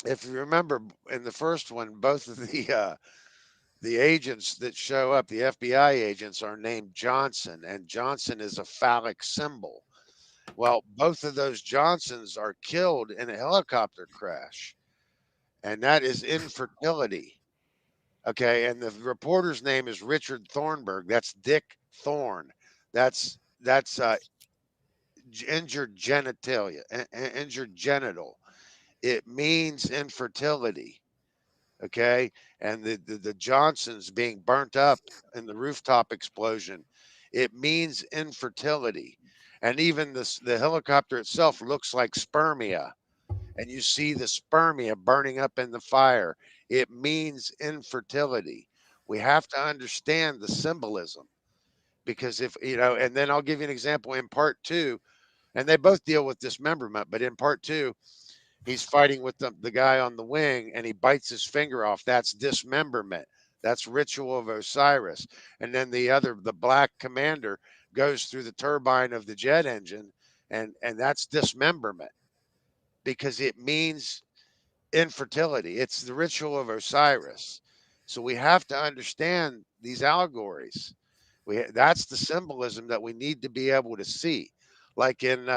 if you remember in the first one, both of the agents that show up, the FBI agents, are named Johnson, and Johnson is a phallic symbol. Well, both of those Johnsons are killed in a helicopter crash, and that is infertility. Okay, and the reporter's name is Richard Thornburg. That's Dick Thorne. That's injured genitalia, injured genital. It means infertility. Okay, and the Johnsons being burnt up in the rooftop explosion, it means infertility. And even the helicopter itself looks like spermia, and you see the spermia burning up in the fire. It means infertility. We have to understand the symbolism, because if and then I'll give you an example in part 2, and they both deal with dismemberment, but in part 2, he's fighting with the guy on the wing, and he bites his finger off. That's dismemberment. That's Ritual of Osiris. And then the black commander goes through the turbine of the jet engine, and that's dismemberment, because it means infertility. It's the Ritual of Osiris. So we have to understand these allegories. That's the symbolism that we need to be able to see. Like in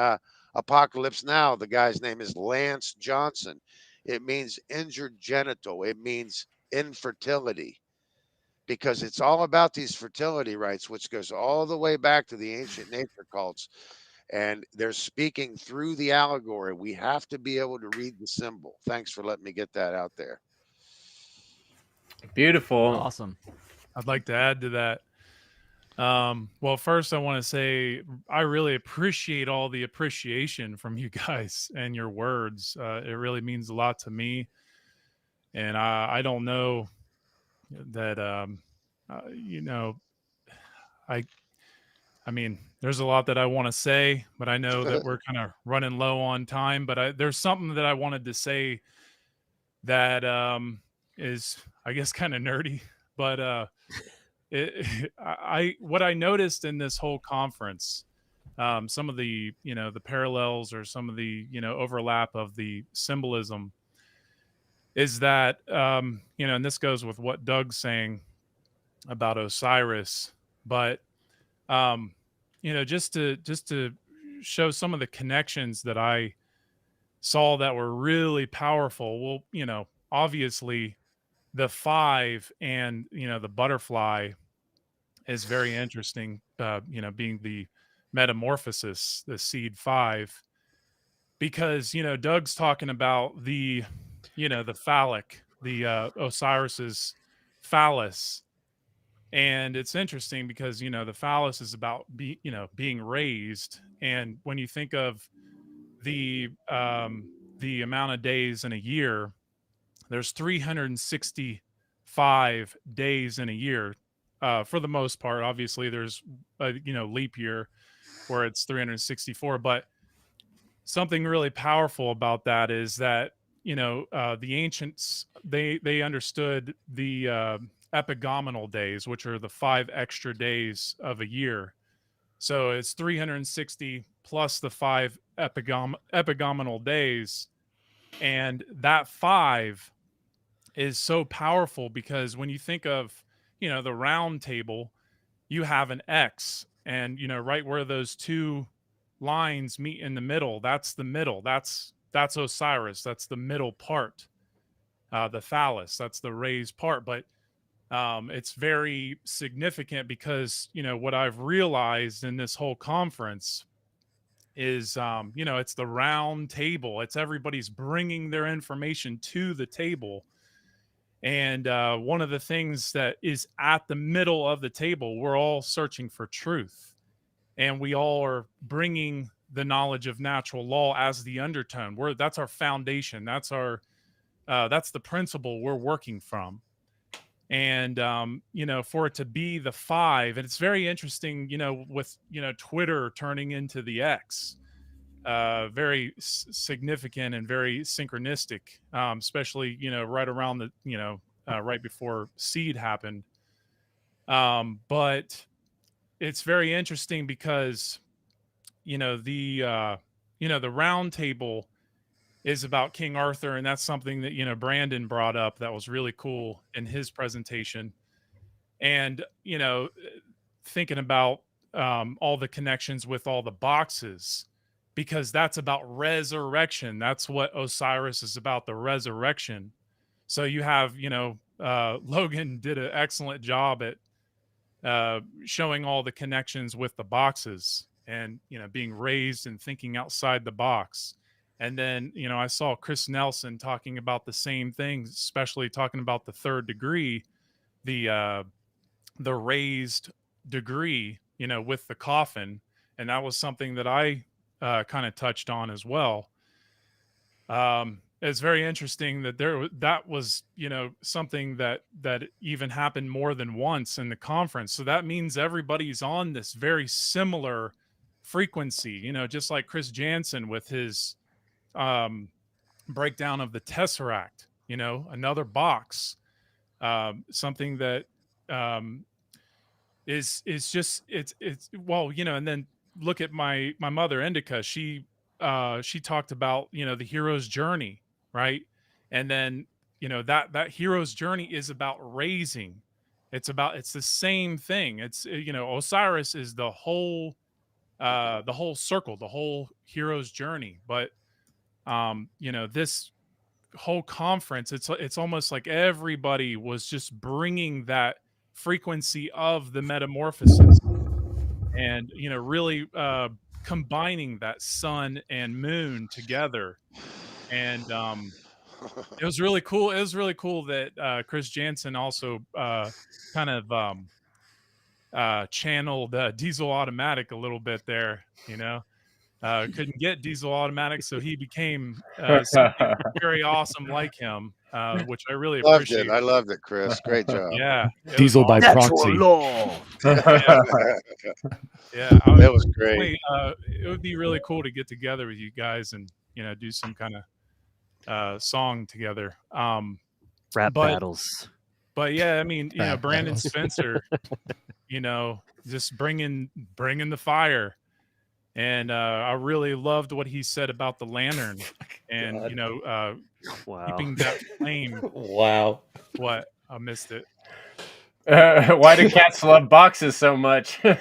Apocalypse Now, the guy's name is Lance Johnson. It means injured genital. It means infertility, because it's all about these fertility rites, which goes all the way back to the ancient nature cults. And they're speaking through the allegory. We have to be able to read the symbol. Thanks for letting me get that out there. Beautiful. Awesome. I'd like to add to that. Well, first I want to say I really appreciate all the appreciation from you guys and your words. It really means a lot to me. And I don't know that, I mean, there's a lot that I want to say, but I know that we're kind of running low on time. But there's something that I wanted to say that is, I guess, kind of nerdy. But what I noticed in this whole conference, some of the the parallels or some of the overlap of the symbolism is that and this goes with what Doug's saying about Osiris, but just to show some of the connections that I saw that were really powerful. Well, obviously the 5 and the butterfly is very interesting. Being the metamorphosis, the seed 5, because Doug's talking about the phallic, the Osiris's phallus. And it's interesting because the phallus is about being raised, and when you think of the amount of days in a year, there's 365 days in a year, for the most part. Obviously there's a leap year where it's 364, but something really powerful about that is that the ancients, they understood the epigomenal days, which are the 5 extra days of a year. So it's 360 plus the 5 epigomenal days. And that 5 is so powerful because when you think of, the round table, you have an X, and, right where those 2 lines meet in the middle, that's the middle. That's Osiris. That's the middle part. The phallus, that's the raised part. But it's very significant because, what I've realized in this whole conference is, it's the round table. It's everybody's bringing their information to the table. And one of the things that is at the middle of the table, we're all searching for truth. And we all are bringing the knowledge of natural law as the undertone. That's our foundation. That's the principle we're working from. And, for it to be the 5, and it's very interesting, with, Twitter turning into the X, very significant and very synchronistic, especially, right around the, right before Seed happened. But it's very interesting because, the round table is about King Arthur, and that's something that, Brandon brought up that was really cool in his presentation. And, thinking about all the connections with all the boxes, because that's about resurrection. That's what Osiris is about, the resurrection. So you have, Logan did an excellent job at showing all the connections with the boxes and, being raised and thinking outside the box. And then, I saw Kris Nelson talking about the same things, especially talking about the 3rd degree, the raised degree, with the coffin. And that was something that I kind of touched on as well. It's very interesting that that was, something that even happened more than once in the conference. So that means everybody's on this very similar frequency, just like Chris Jansen with his breakdown of the Tesseract, another box, something that is just it's well, and then look at my mother Indica. She talked about, the hero's journey, right? And then, that hero's journey is about raising. It's the same thing. It's, Osiris is the whole circle, the whole hero's journey. But this whole conference, it's almost like everybody was just bringing that frequency of the metamorphosis and, really combining that sun and moon together. And it was really cool. It was really cool that Chris Jansen also kind of channeled Diesel Automatic a little bit there, couldn't get Diesel Automatic, so he became something very awesome like him, which I really appreciate. I loved it, Chris. Great job. Yeah, Diesel by Natural proxy. law. Yeah, That was great. It would be really cool to get together with you guys and, do some kind of song together. Rap battles. But yeah, I mean, Rap Brandon battles. Spencer, just bringing the fire. And I really loved what he said about the lantern and, Wow. keeping that flame. Wow. What? I missed it. Why do cats love boxes so much? Well,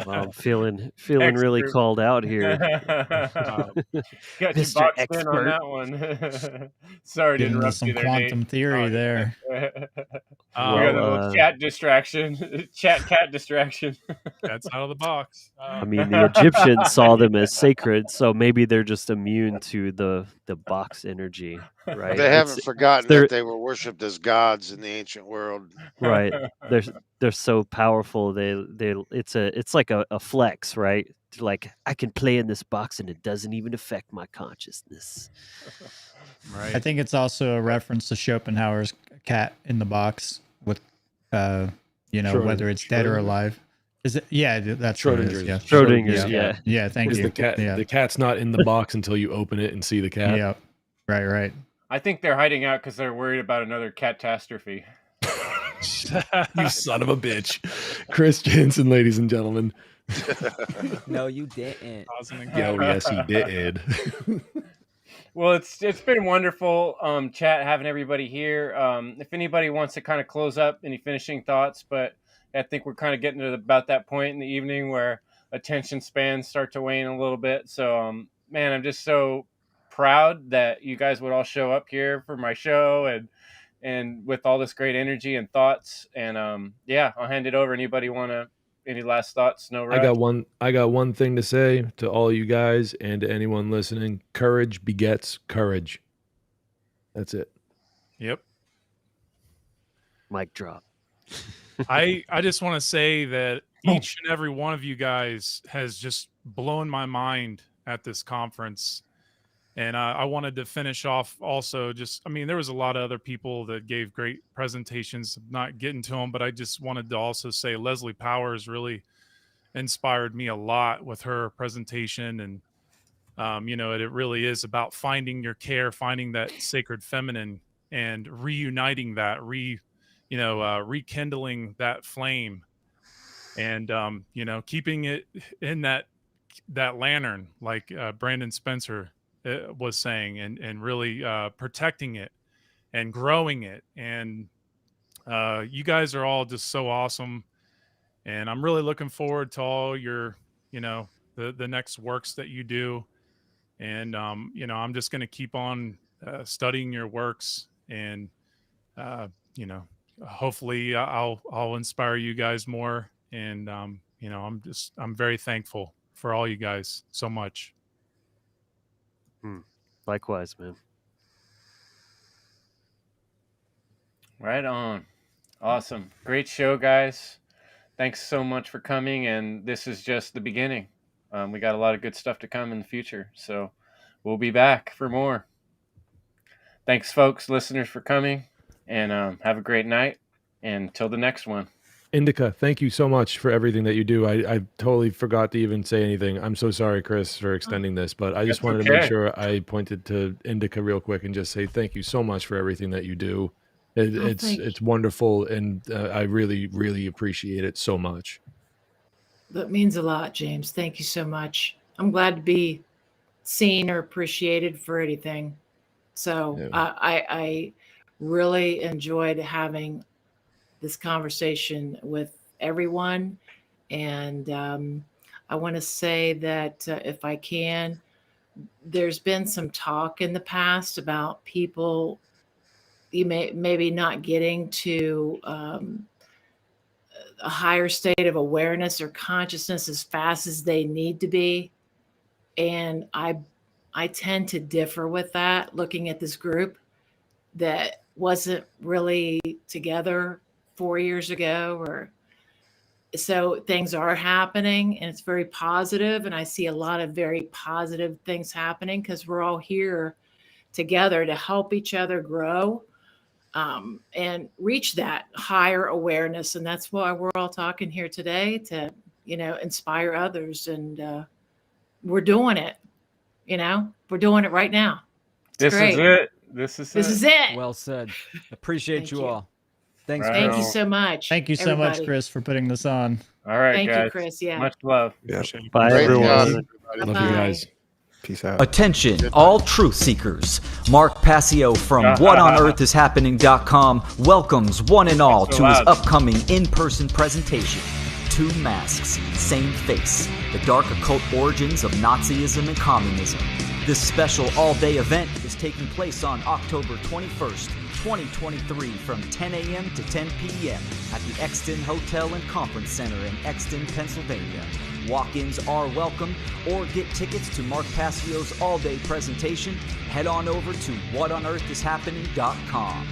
I'm feeling really Expert. called out here. Got you Mr. boxed in on Expert. that one. Sorry to Getting into interrupt some you there, quantum Nate. theory Oh, there. we got a little chat distraction. Cat distraction. That's out of the box. I mean, the Egyptians saw them as sacred, so maybe they're just immune to the box energy, right? They haven't forgotten they're- that they were worshipped as gods in the ancient world. right. They're so powerful. It's like a flex, right? Like, I can play in this box and it doesn't even affect my consciousness. Right. I think it's also a reference to Schopenhauer's cat in the box with, whether it's dead or Schrodinger? alive. Is it? Yeah, that's what it is. Schrodinger's. Yeah. Schrodinger's, yeah. Yeah, thank Is you. the cat's not in the box until you open it and see the cat. Yep. Right. I think they're hiding out because they're worried about another catastrophe. You son of a bitch. Kris Jensen, ladies and gentlemen. No, you didn't. Yo, yes, he did. Well, it's been wonderful chat having everybody here. If anybody wants to kind of close up, any finishing thoughts, but I think we're kind of getting to about that point in the evening where attention spans start to wane a little bit. So, man, I'm just so proud that you guys would all show up here for my show and with all this great energy and thoughts. And yeah, I'll hand it over. Anybody want to? Any last thoughts? No rush. I got one thing to say to all you guys and to anyone listening. Courage begets courage. That's it. Yep. Mic drop. I just want to say that each and every one of you guys has just blown my mind at this conference. And I wanted to finish off also there was a lot of other people that gave great presentations, not getting to them, but I just wanted to also say Leslie Powers really inspired me a lot with her presentation. And, it really is about finding your care, finding that sacred feminine and reuniting that, rekindling that flame and, keeping it in that lantern, like Brandon Spencer was saying, and really protecting it and growing it. And you guys are all just so awesome. And I'm really looking forward to all your, the next works that you do. And, I'm just going to keep on studying your works and, hopefully I'll inspire you guys more. And, I'm very thankful for all you guys so much. Likewise, man. Right on. Awesome. Great show, guys. Thanks so much for coming. And this is just the beginning. We got a lot of good stuff to come in the future. So we'll be back for more. Thanks, folks, listeners, for coming. And have a great night. And until the next one. Indica, thank you so much for everything that you do. I totally forgot to even say anything. I'm so sorry, Kris, for extending this, but I just wanted to make sure I pointed to Indica real quick and just say thank you so much for everything that you do. It's wonderful, and I really, really appreciate it so much. That means a lot, James. Thank you so much. I'm glad to be seen or appreciated for anything. So Yeah. I really enjoyed having this conversation with everyone. And I want to say that if I can, there's been some talk in the past about people maybe not getting to a higher state of awareness or consciousness as fast as they need to be. And I tend to differ with that, looking at this group that wasn't really together 4 years ago, or so things are happening and it's very positive. And I see a lot of very positive things happening because we're all here together to help each other grow and reach that higher awareness. And that's why we're all talking here today, to, inspire others. And we're doing it, we're doing it right now. This is it. This is it. Well said. Appreciate you all. Thanks. Right Thank on. you so much. Thank you so much, Kris, for putting this on. All right, Thank guys. you, Kris. Yeah. Much love. Yeah. Bye, Great everyone. job. Love you Bye. guys. Peace out. Attention, all truth seekers. Mark Passio from whatonearthishappening.com welcomes one and all to his upcoming in-person presentation, Two Masks, Same Face, the dark occult origins of Nazism and communism. This special all-day event is taking place on October 21st, 2023 from 10 a.m. to 10 p.m. at the Exton Hotel and Conference Center in Exton, Pennsylvania. Walk-ins are welcome, or get tickets to Mark Passio's all-day presentation. Head on over to whatonearthishappening.com.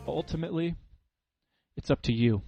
ultimately, it's up to you.